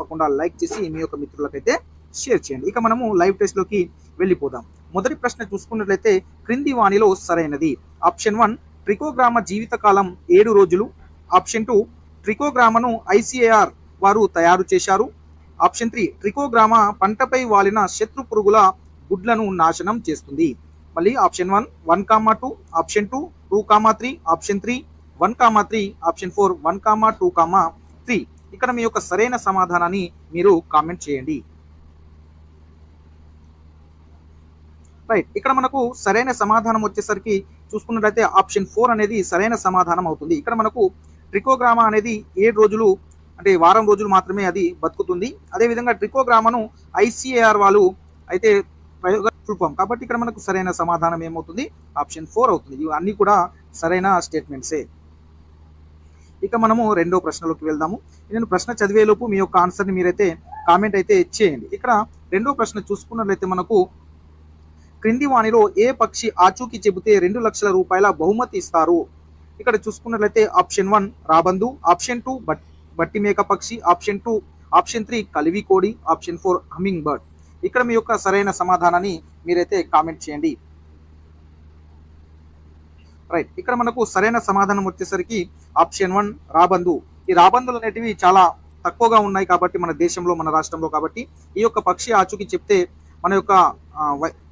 తప్పకుండా లైక్ చేసి మీ యొక్క మిత్రులకైతే షేర్ చేయండి. ఇక మనము లైవ్ టెస్ట్లోకి వెళ్ళిపోదాం. మొదటి ప్రశ్న చూసుకున్నట్లయితే క్రింది వాణిలో సరైనది. ఆప్షన్ 1 ట్రికోగ్రామ జీవితకాలం 7 రోజులు. ఆప్షన్ 2 ట్రికోగ్రామను ఐసిఏఆర్ వారు తయారు చేశారు. ఆప్షన్ 3 ట్రికోగ్రామ పంటపై వాలిన శత్రు పురుగుల గుడ్లను నాశనం చేస్తుంది. మళ్ళీ ఆప్షన్ 1 1,2, ఆప్షన్ 2 2,3, ఆప్షన్ 3 1,3, ఆప్షన్ 4 1,2,3. ఇక్కడ మీ యొక్క సరైన సమాధానాన్ని మీరు కామెంట్ చేయండి. రైట్, ఇక్కడ మనకు సరైన సమాధానం వచ్చేసరికి చూసుకున్నట్లయితే ఆప్షన్ 4 అనేది సరైన సమాధానం అవుతుంది. ఇక్కడ మనకు ట్రికోగ్రామా అనేది 7 రోజులు అంటే వారం రోజులు మాత్రమే అది బతుకుతుంది. అదేవిధంగా ట్రికోగ్రామాను ఐసిఏఆర్ వాళ్ళు అయితే ఫుల్ ఫామ్, కాబట్టి ఇక్కడ మనకు సరైన సమాధానం ఏమవుతుంది, ఆప్షన్ 4 అవుతుంది. ఇవి అన్ని కూడా సరైన స్టేట్మెంట్సే. ఇక మనము రెండో ప్రశ్నలోకి వెళ్దాము. నేను ప్రశ్న చదివేలోపు మీ యొక్క ఆన్సర్ని మీరైతే కామెంట్ అయితే చేయండి. ఇక్కడ రెండో ప్రశ్న చూసుకున్నట్లయితే మనకు క్రింది వాణిలో ఏ పక్షి ఆచూకీ చెబితే 2 లక్షల రూపాయల బహుమతి ఇస్తారు. ఇక్కడ చూసుకున్నట్లయితే ఆప్షన్ 1 రాబందు, ఆప్షన్ 2 బట్టి మేక పక్షి, ఆప్షన్ 3 కలివి కోడి, ఆప్షన్ 4 హమ్మింగ్ బర్డ్. ఇక్కడ మీ యొక్క సరైన సమాధానాన్ని మీరైతే కామెంట్ చేయండి. రైట్, ఇక్కడ మనకు సరైన సమాధానం వచ్చేసరికి ఆప్షన్ 1 రాబందు. ఈ రాబందులు అనేటివి చాలా తక్కువగా ఉన్నాయి కాబట్టి మన దేశంలో, మన రాష్ట్రంలో, కాబట్టి ఈ యొక్క పక్షి ఆచూకీ చెప్తే మన యొక్క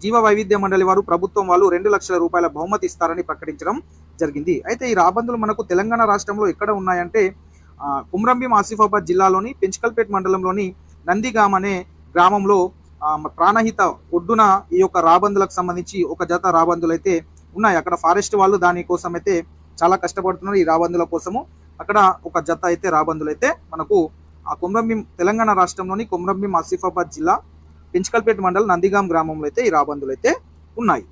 జీవ వైవిధ్య మండలి వారు, ప్రభుత్వం వాళ్ళు 2 లక్షల రూపాయల బహుమతి ఇస్తారని ప్రకటించడం జరిగింది. అయితే ఈ రాబందులు మనకు తెలంగాణ రాష్ట్రంలో ఎక్కడ ఉన్నాయంటే కుమ్రంభీం ఆసిఫాబాద్ జిల్లాలోని పెంచకల్పేట్ మండలంలోని నందిగాం అనే గ్రామంలో ప్రాణహిత ఒడ్డున ఈ యొక్క రాబందులకు సంబంధించి ఒక జత రాబందులు అయితే ఉన్నాయి. అక్కడ ఫారెస్ట్ వాళ్ళు దానికోసం అయితే చాలా కష్టపడుతున్నారు. ఈ రాబందుల కోసము అక్కడ ఒక జత అయితే రాబందులు అయితే మనకు ఆ కుమ్రంభీం, తెలంగాణ రాష్ట్రంలోని కుమ్రంభీం ఆసిఫాబాద్ జిల్లా పెంచకల్పేట మండలం నందిగాం గ్రామంలో అయితే ఈ రాబందులు అయితే ఉన్నాయి.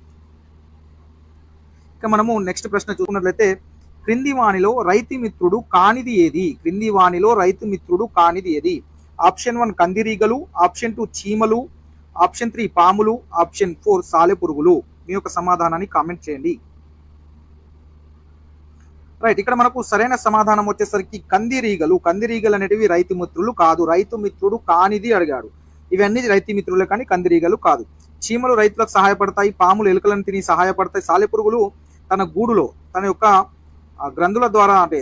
ఇక మనము నెక్స్ట్ ప్రశ్న చూసుకున్నట్లయితే క్రింది వాణిలో రైతు మిత్రుడు కానిది ఏది. క్రింది వాణిలో రైతు మిత్రుడు కానిది ఏది. ఆప్షన్ 1 కందిరీగలు, ఆప్షన్ 2 చీమలు, ఆప్షన్ 3 పాములు, ఆప్షన్ 4 సాలెపురుగులు. మీ యొక్క సమాధానాన్ని కామెంట్ చేయండి. రైట్, ఇక్కడ మనకు సరైన సమాధానం వచ్చేసరికి కందిరీగలు. కందిరీగలు అనేటివి రైతు మిత్రులు కాదు. రైతు మిత్రుడు కానిది అడిగాడు. ఇవన్నీ రైతు మిత్రులే కానీ కందిరీగలు కాదు. చీమలు రైతులకు సహాయపడతాయి, పాములు ఎలుకలను తిని సహాయపడతాయి, సాలెపురుగులు తన గూడులో తన యొక్క గ్రంథుల ద్వారా అంటే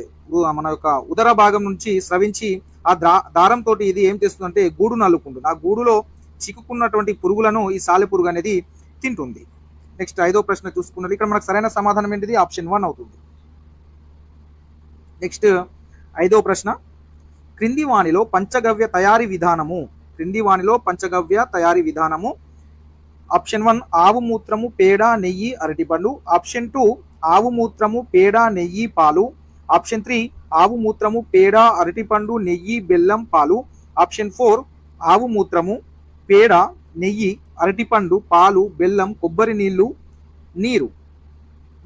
మన యొక్క ఉదర భాగం నుంచి స్రవించి ఆ దారంతో ఇది ఏం చేస్తుందంటే గూడును అల్లుకుంటుంది. ఆ గూడులో చిక్కుకున్నటువంటి పురుగులను ఈ సాలెపురుగు అనేది తింటుంది. నెక్స్ట్ ఐదో ప్రశ్న చూసుకున్నది. ఇక్కడ మనకు సరైన సమాధానం ఏంటిది, ఆప్షన్ 1 అవుతుంది. నెక్స్ట్ ఐదో ప్రశ్న క్రింది వాణిలో పంచగవ్య తయారీ విధానము. క్రింది వాణిలో పంచగవ్య తయారీ విధానము. ఆప్షన్ 1 ఆవు మూత్రము, పేడ, నెయ్యి, అరటిపండు. ఆప్షన్ 2 ఆవు మూత్రము, పేడ, నెయ్యి, పాలు. ఆప్షన్ 3 ఆవు మూత్రము, పేడ, అరటిపండు, నెయ్యి, బెల్లం, పాలు. ఆప్షన్ 4 ఆవు మూత్రము, పేడ, నెయ్యి, అరటిపండు, పాలు, బెల్లం, కొబ్బరి నీళ్లు, నీరు.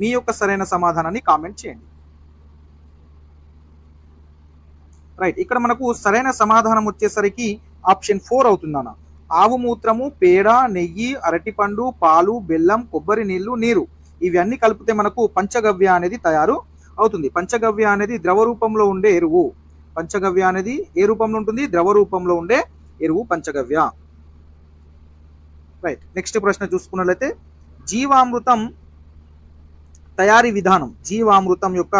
మీ యొక్క సరైన సమాధానాన్ని కామెంట్ చేయండి. రైట్, ఇక్కడ మనకు సరైన సమాధానం వచ్చేసరికి ఆప్షన్ 4 అవుతుందన్న. ఆవు మూత్రము, పేడ, నెయ్యి, అరటిపండు, పాలు, బెల్లం, కొబ్బరి నీళ్లు, నీరు ఇవన్నీ కలిపితే మనకు పంచగవ్య అనేది తయారు అవుతుంది. పంచగవ్య అనేది ద్రవ రూపంలో ఉండే ఎరువు. పంచగవ్య అనేది ఏ రూపంలో ఉంటుంది, ద్రవ రూపంలో ఉండే ఎరువు పంచగవ్య. రైట్, నెక్స్ట్ ప్రశ్న చూసుకున్నట్లయితే జీవామృతం తయారీ విధానం. జీవామృతం యొక్క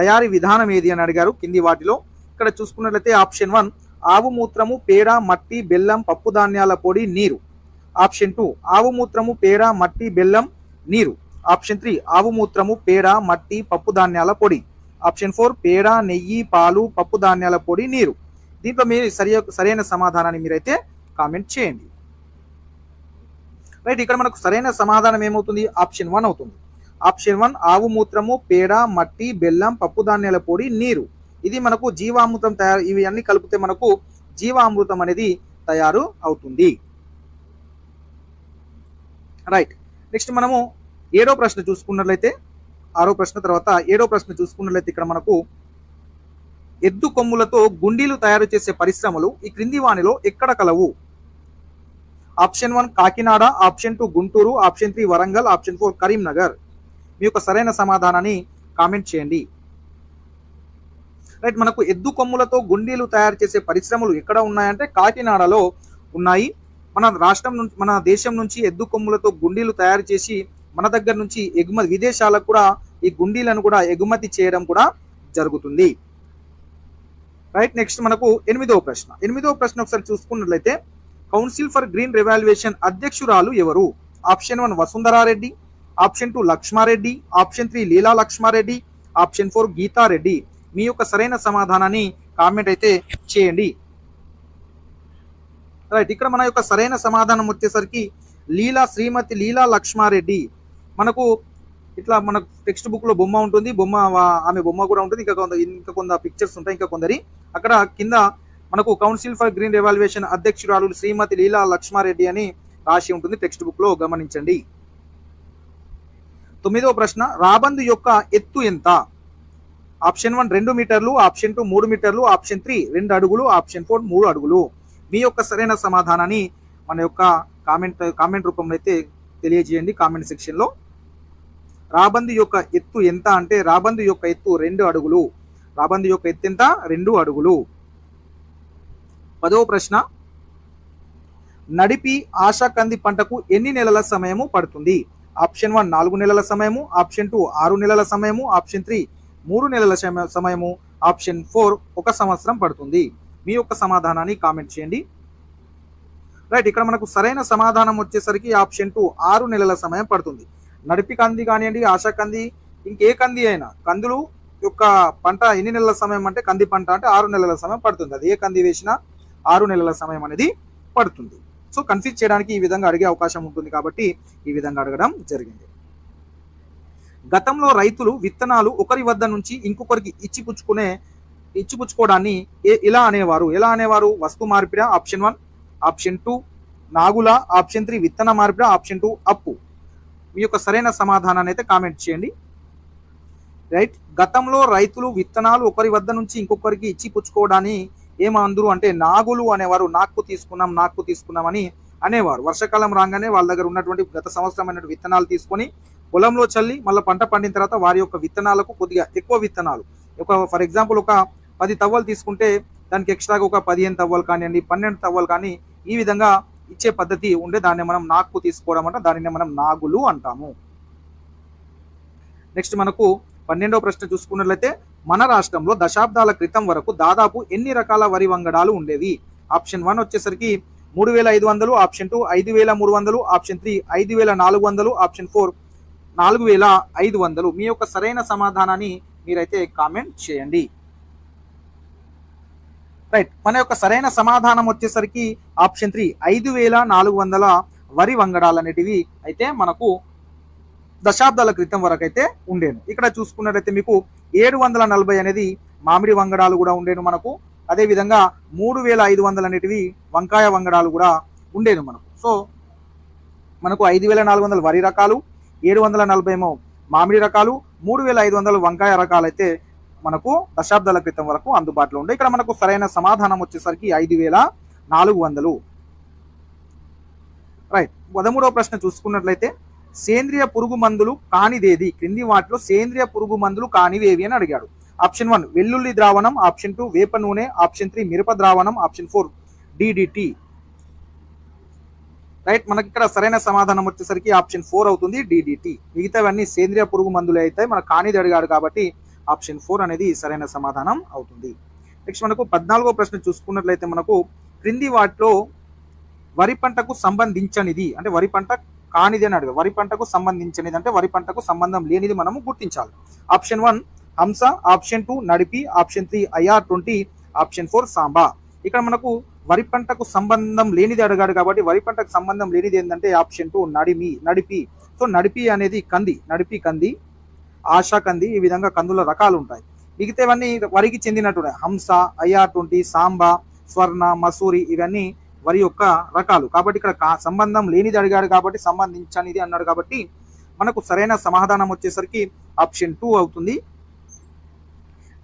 తయారీ విధానం ఏది అని అడిగారు కింది వాటిలో. ఇక్కడ చూసుకున్నట్లయితే ఆప్షన్ 1 ఆవు మూత్రము, పేడ, మట్టి, బెల్లం, పప్పు ధాన్యాల పొడి, నీరు. ఆప్షన్ 2 ఆవు మూత్రము, పేడ, మట్టి, బెల్లం, నీరు. ఆప్షన్ 3 ఆవు మూత్రము, పేడ, మట్టి, పప్పు ధాన్యాల పొడి. ఆప్షన్ 4 పేడ, నెయ్యి, పాలు, పప్పు ధాన్యాల పొడి, నీరు. దీంట్లో మీరు సరైన సమాధానాన్ని మీరైతే కామెంట్ చేయండి. రైట్, ఇక్కడ మనకు సరైన సమాధానం ఏమవుతుంది, ఆప్షన్ 1 అవుతుంది. ఆప్షన్ 1 ఆవు మూత్రము, పేడ, మట్టి, బెల్లం, పప్పు ధాన్యాల పొడి, నీరు. ఇది మనకు జీవామృతం తయారు. ఇవి అన్ని కలిపితే మనకు జీవామృతం అనేది తయారు అవుతుంది. రైట్, నెక్స్ట్ మనము ఏడో ప్రశ్న చూసుకున్నట్లయితే, ఆరో ప్రశ్న తర్వాత ఏడో ప్రశ్న చూసుకున్నట్లయితే ఇక్కడ మనకు ఎద్దు కొమ్ములతో గుండీలు తయారు చేసే పరిశ్రమలు ఈ క్రింది వాణిలో ఎక్కడ కలవు. Option 1 Kakinada, option 2 Guntur, option 3 Warangal, option 4 Karimnagar. మీ యొక్క సరైన సమాధానాన్ని కామెంట్ చేయండి. రైట్, మనకు ఎద్దు కొమ్ములతో గుండీలు తయారు చేసే పరిశ్రమలు ఎక్కడ ఉన్నాయంటే కాకినాడలో ఉన్నాయి. మన రాష్ట్రం నుంచి, మన దేశం నుంచి ఎద్దు కొమ్ములతో గుండీలు తయారు చేసి మన దగ్గర నుంచి ఎగుమతి, విదేశాలకు కూడా ఈ గుండీలను కూడా ఎగుమతి చేయడం కూడా జరుగుతుంది. రైట్, నెక్స్ట్ మనకు ఎనిమిదవ ప్రశ్న ఒకసారి చూసుకున్నట్లయితే కౌన్సిల్ ఫర్ గ్రీన్ రెవాల్యుయేషన్ అధ్యక్షురాలు ఎవరు? ఆప్షన్ 1 వసుంధరారెడ్డి, ఆప్షన్ 2 లక్ష్మారెడ్డి, ఆప్షన్ 3 లీలా లక్ష్మారెడ్డి, ఆప్షన్ 4 గీతారెడ్డి. మీ యొక్క సరైన సమాధానాన్ని కామెంట్ అయితే చేయండి. రైట్, ఇక్కడ మన యొక్క సరైన సమాధానం వచ్చేసరికి శ్రీమతి లీలా లక్ష్మారెడ్డి. మనకు ఇట్లా మన టెక్స్ట్ బుక్ లో బొమ్మ ఉంటుంది, ఆమె బొమ్మ కూడా ఉంటుంది, ఇంకా కొంత పిక్చర్స్ ఉంటాయి, ఇంకా కొందరి అక్కడ కింద మనకు కౌన్సిల్ ఫర్ గ్రీన్ రెవాల్యుయేషన్ అధ్యక్షురాలు శ్రీమతి లీలా లక్ష్మారెడ్డి అని రాసి ఉంటుంది, టెక్స్ట్ బుక్ లో గమనించండి. 9వ ప్రశ్న, రాబందు యొక్క ఎత్తు ఎంత? ఆప్షన్ 1 2 మీటర్లు, ఆప్షన్ 2 3 మీటర్లు, ఆప్షన్ 3 2 అడుగులు, ఆప్షన్ 4 3 అడుగులు. మీ యొక్క సరైన సమాధానాన్ని మన యొక్క కామెంట్ రూపంలో అయితే తెలియజేయండి కామెంట్ సెక్షన్ లో. రాబందు యొక్క ఎత్తు ఎంత అంటే రాబందు యొక్క ఎత్తు 2 అడుగులు. రాబందు యొక్క ఎత్తు ఎంత? 2 అడుగులు. 10వ ప్రశ్న, నడిపి ఆశా కంది పంటకు ఎన్ని నెలల సమయము పడుతుంది? ఆప్షన్ 1 4 నెలల సమయము, ఆప్షన్ 2 6 నెలల సమయము, ఆప్షన్ 3 3 నెలల సమయము, ఆప్షన్ 4 1 సంవత్సరం పడుతుంది. మీ యొక్క సమాధానాన్ని కామెంట్ చేయండి. రైట్, ఇక్కడ మనకు సరైన సమాధానం వచ్చేసరికి ఆప్షన్ 2 6 నెలల సమయం పడుతుంది. నడిపి కంది కానివ్వండి, ఆశా కంది, ఇంకే కంది అయినా కందులు యొక్క పంట ఎన్ని నెలల సమయం అంటే కంది పంట అంటే 6 నెలల సమయం పడుతుంది. అది ఏ కంది వేసినా 6 నెలల సమయం అనేది పడుతుంది. సో కన్ఫ్యూజ్ చేయడానికి ఈ విధంగా అడిగే అవకాశం ఉంటుంది కాబట్టి ఈ విధంగా అడగడం జరిగింది. గతంలో రైతులు విత్తనాలు ఒకరి వద్ద నుంచి ఇంకొకరికి ఇచ్చిపుచ్చుకోవడాన్ని ఎలా అనేవారు? వస్తు మార్పిడి, ఆప్షన్ 1, ఆప్షన్ 2 నాగుల, ఆప్షన్ 3 విత్తన మార్పిడి, ఆప్షన్ 2 అప్పు. మీ యొక్క సరైన సమాధానాన్ని అయితే కామెంట్ చేయండి. రైట్, గతంలో రైతులు విత్తనాలు ఒకరి వద్ద నుంచి ఇంకొకరికి ఇచ్చిపుచ్చుకోవడాన్ని ఏమందరు అంటే నాగులు అనేవారు. నాక్కు తీసుకున్నాం అని అనేవారు. వర్షాకాలం రాగానే వాళ్ళ దగ్గర ఉన్నటువంటి గత సంవత్సరమైన విత్తనాలు తీసుకొని పొలంలో చల్లి మళ్ళీ పంట పండిన తర్వాత వారి యొక్క విత్తనాలకు కొద్దిగా ఎక్కువ విత్తనాలు, ఫర్ ఎగ్జాంపుల్ ఒక 10 తవ్వలు తీసుకుంటే దానికి ఎక్స్ట్రాగా ఒక 15 తవ్వలు కానివ్వండి, 12 తవ్వలు కానీ ఈ విధంగా ఇచ్చే పద్ధతి ఉండే దాన్ని మనం నాక్కు తీసుకోవడం అంటే దానిని మనం నాగులు అంటాము. నెక్స్ట్ మనకు 12వ ప్రశ్న చూసుకున్నట్లయితే మన రాష్ట్రంలో దశాబ్దాల క్రితం వరకు దాదాపు ఎన్ని రకాల వరి వంగడాలు ఉండేవి? ఆప్షన్ 1 వచ్చేసరికి 3500, ఆప్షన్ 2 5300, ఆప్షన్ 3 5400, ఆప్షన్ 4 4500. మీ యొక్క సరైన సమాధానాన్ని మీరైతే కామెంట్ చేయండి. రైట్, మన యొక్క సరైన సమాధానం వచ్చేసరికి ఆప్షన్ 3 5400 వరి వంగడాలు అనేటివి అయితే మనకు దశాబ్దాల క్రితం వరకు అయితే ఉండేను. ఇక్కడ చూసుకున్నట్లయితే మీకు 740 అనేది మామిడి వంగడాలు కూడా ఉండేను మనకు. అదేవిధంగా 3500 అనేటివి వంకాయ వంగడాలు కూడా ఉండేను మనకు. సో మనకు 5400 వరి రకాలు, 740 ఏమో మామిడి రకాలు, 3500 వంకాయ రకాలు అయితే మనకు దశాబ్దాల క్రితం వరకు అందుబాటులో ఉండే. ఇక్కడ మనకు సరైన సమాధానం వచ్చేసరికి 5400. రైట్, 13వ ప్రశ్న చూసుకున్నట్లయితే సేంద్రియ పురుగు మందులు కానిదేది? క్రింది వాటిలో సేంద్రియ పురుగు మందులు కానివేవి అని అడిగాడు. ఆప్షన్ 1 వెల్లుల్లి ద్రావణం, ఆప్షన్ 2 వేప నూనె, ఆప్షన్ 3 మిరప ద్రావణం, ఆప్షన్ 4 DDT. రైట్, మనకి ఇక్కడ సరైన సమాధానం వచ్చేసరికి ఆప్షన్ 4 అవుతుంది, DDT. మిగతావన్నీ సేంద్రియ పురుగు మందులు అయితే మనకు కానిది అడిగాడు కాబట్టి ఆప్షన్ 4 అనేది సరైన సమాధానం అవుతుంది. నెక్స్ట్ మనకు 14వ ప్రశ్న చూసుకున్నట్లయితే మనకు క్రింది వాటిలో వరి పంటకు సంబంధించనిది అంటే వరి పంట కానిది అని అడిగారు. వరి పంటకు సంబంధించనిది అంటే వరి పంటకు సంబంధం లేనిది మనము గుర్తించాలి. ఆప్షన్ 1 హంస, ఆప్షన్ 2 నడిపి, ఆప్షన్ 3 IR20, ఆప్షన్ 4 సాంబా. ఇక్కడ మనకు వరి పంటకు సంబంధం లేనిది అడిగాడు కాబట్టి వరి పంటకు సంబంధం లేనిది ఏంటంటే ఆప్షన్ 2 నడిపి. సో నడిపి అనేది కంది, ఆశా కంది, ఈ విధంగా కందుల రకాలు ఉంటాయి. మిగతావన్నీ వరికి చెందినట్టు హంస, IR20, సాంబా, స్వర్ణ, మసూరి ఇవన్నీ వరి యొక్క రకాలు. కాబట్టి ఇక్కడ సంబంధం లేనిది అడిగాడు కాబట్టి సంబంధించనిది అన్నాడు కాబట్టి మనకు సరైన సమాధానం వచ్చేసరికి ఆప్షన్ 2 అవుతుంది.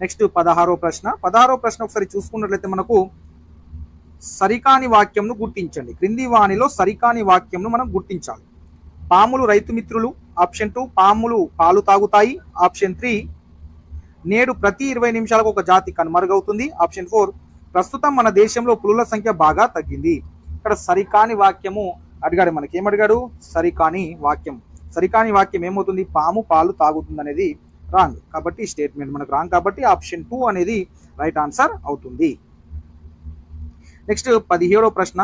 నెక్స్ట్ 16వ ప్రశ్న ఒకసారి చూసుకున్నట్లయితే మనకు సరికాని వాక్యంను గుర్తించండి. క్రింది వాణిలో సరికాని వాక్యంను మనం గుర్తించాలి. పాములు రైతు మిత్రులు, ఆప్షన్ 2 పాములు పాలు తాగుతాయి, ఆప్షన్ 3 నేడు ప్రతి 20 నిమిషాలకు ఒక జాతి కనుమరుగవుతుంది. ఆప్షన్ 4 ప్రస్తుతం మన దేశంలో పులుల సంఖ్య బాగా తగ్గింది. ఇక్కడ సరికాని వాక్యము అడిగాడు, మనకి ఏమడిగాడు? సరికాని వాక్యం. సరికాని వాక్యం ఏమవుతుంది? పాము పాలు తాగుతుంది అనేది రాంగ్. కాబట్టి స్టేట్మెంట్ మనకు రాంగ్, కాబట్టి ఆప్షన్ 2 అనేది రైట్ ఆన్సర్ అవుతుంది. నెక్స్ట్ 17వ ప్రశ్న.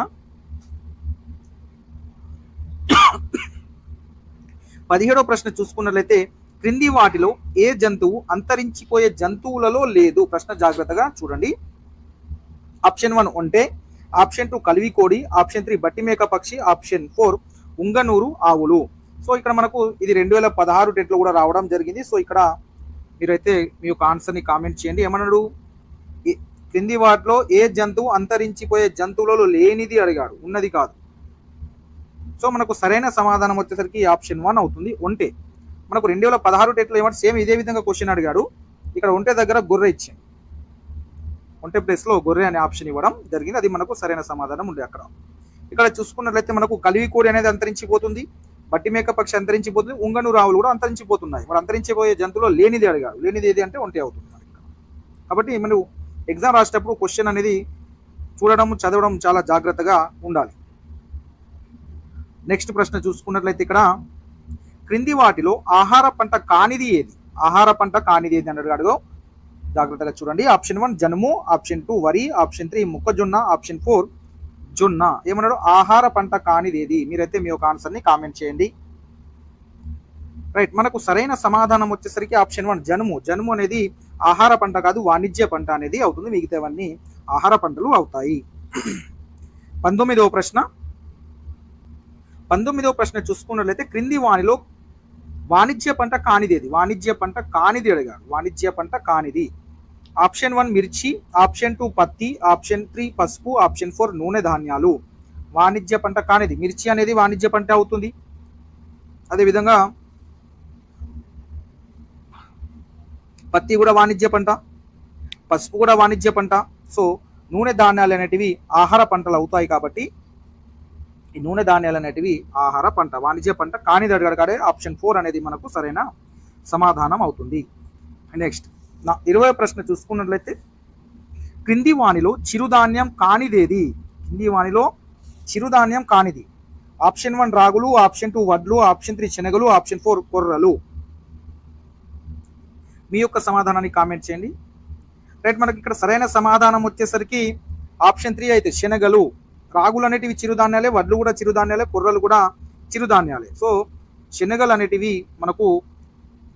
17వ ప్రశ్న చూసుకున్నట్లయితే క్రింది వాటిలో ఏ జంతువు అంతరించిపోయే జంతువులలో లేదు? ప్రశ్న జాగ్రత్తగా చూడండి. ఆప్షన్ 1 ఒంటె, ఆప్షన్ 2 కలివికోడి, ఆప్షన్ 3 బట్టిమేక పక్షి, ఆప్షన్ 4 ఉంగనూరు ఆవులు. సో ఇక్కడ మనకు ఇది 2016 టెట్లో కూడా రావడం జరిగింది. సో ఇక్కడ మీరైతే మీ యొక్క ఆన్సర్ని కామెంట్ చేయండి. ఏమన్నాడు? క్రింది వాటిలో ఏ జంతువు అంతరించిపోయే జంతువులలో లేనిది అడిగాడు, ఉన్నది కాదు. సో మనకు సరైన సమాధానం వచ్చేసరికి ఆప్షన్ 1 అవుతుంది, ఒంటె. మనకు 2016 టెట్లో ఏమంటే సేమ్ ఇదే విధంగా క్వశ్చన్ అడిగాడు. ఇక్కడ ఒంటె దగ్గర గొర్రె ఇచ్చింది, ఒంటె ప్లేస్లో గొర్రె అనే ఆప్షన్ ఇవ్వడం జరిగింది. అది మనకు సరైన సమాధానం ఉండే అక్కడ. ఇక్కడ చూసుకున్నట్లయితే మనకు కలివికోడి అనేది అంతరించిపోతుంది, బట్టిమేక పక్షి అంతరించిపోతుంది, ఉంగనూరు ఆవులు కూడా అంతరించిపోతున్నాయి. మరి అంతరించిపోయే జంతువులో లేనిది అడిగాడు, లేనిది ఏది అంటే ఒంటె అవుతుంది. కాబట్టి మనం ఎగ్జామ్ రాసేటప్పుడు క్వశ్చన్ అనేది చూడడం చదవడం చాలా జాగ్రత్తగా ఉండాలి. నెక్స్ట్ ప్రశ్న చూసుకున్నట్లయితే ఇక్కడ క్రింది వాటిలో ఆహార పంట కానిది ఏది? ఆహార పంట కానిది ఏది అని అడిగాడు, జాగ్రత్తగా చూడండి. ఆప్షన్ 1 జనుము, ఆప్షన్ 2 వరి, ఆప్షన్ 3 మొక్కజొన్న, ఆప్షన్ 4 జొన్న. ఏమన్నాడు? ఆహార పంట కానిది ఏది? మీరైతే మీ యొక్క ఆన్సర్ని కామెంట్ చేయండి. రైట్, మనకు సరైన సమాధానం వచ్చేసరికి ఆప్షన్ 1 జనుము. జనుము అనేది ఆహార పంట కాదు, వాణిజ్య పంట అనేది అవుతుంది. మిగతావన్నీ ఆహార పంటలు అవుతాయి. 19వ ప్రశ్న. 19వ ప్రశ్న చూసుకున్నట్లయితే క్రింది వానిలో వాణిజ్య పంట కానిది ఏది? వాణిజ్య పంట కానిది అడిగాడు, వాణిజ్య పంట కానిది. ఆప్షన్ 1 మిర్చి, ఆప్షన్ 2 పత్తి, ఆప్షన్ 3 పసుపు, ఆప్షన్ 4 నూనె ధాన్యాలు. వాణిజ్య పంట కానిది మిర్చి అనేది వాణిజ్య పంట అవుతుంది. అదేవిధంగా పత్తి కూడా వాణిజ్య పంట, పసుపు కూడా వాణిజ్య పంట. సో నూనె ధాన్యాలు అనేటివి ఆహార పంటలు అవుతాయి. కాబట్టి ఈ నూనె ధాన్యాలు అనేటివి ఆహార పంట, వాణిజ్య పంట కానిది అడిగాడు కాడే ఆప్షన్ 4 అనేది మనకు సరైన సమాధానం అవుతుంది. నెక్స్ట్ 20వ ప్రశ్న చూసుకున్నట్లయితే క్రింది వానిలో చిరుధాన్యం కానిదేది? క్రింది వానిలో చిరుధాన్యం కానిది. ఆప్షన్ 1 రాగులు, ఆప్షన్ 2 వడ్లు, ఆప్షన్ 3 శనగలు, ఆప్షన్ 4 కొర్రలు. మీ యొక్క సమాధానాన్ని కామెంట్ చేయండి. రైట్, మనకి ఇక్కడ సరైన సమాధానం వచ్చేసరికి ఆప్షన్ 3 అయితే శనగలు. రాగులు అనేటివి చిరుధాన్యాలే, వడ్లు కూడా చిరుధాన్యాలే, కొర్రలు కూడా చిరుధాన్యాలే. సో శనగలు అనేటివి మనకు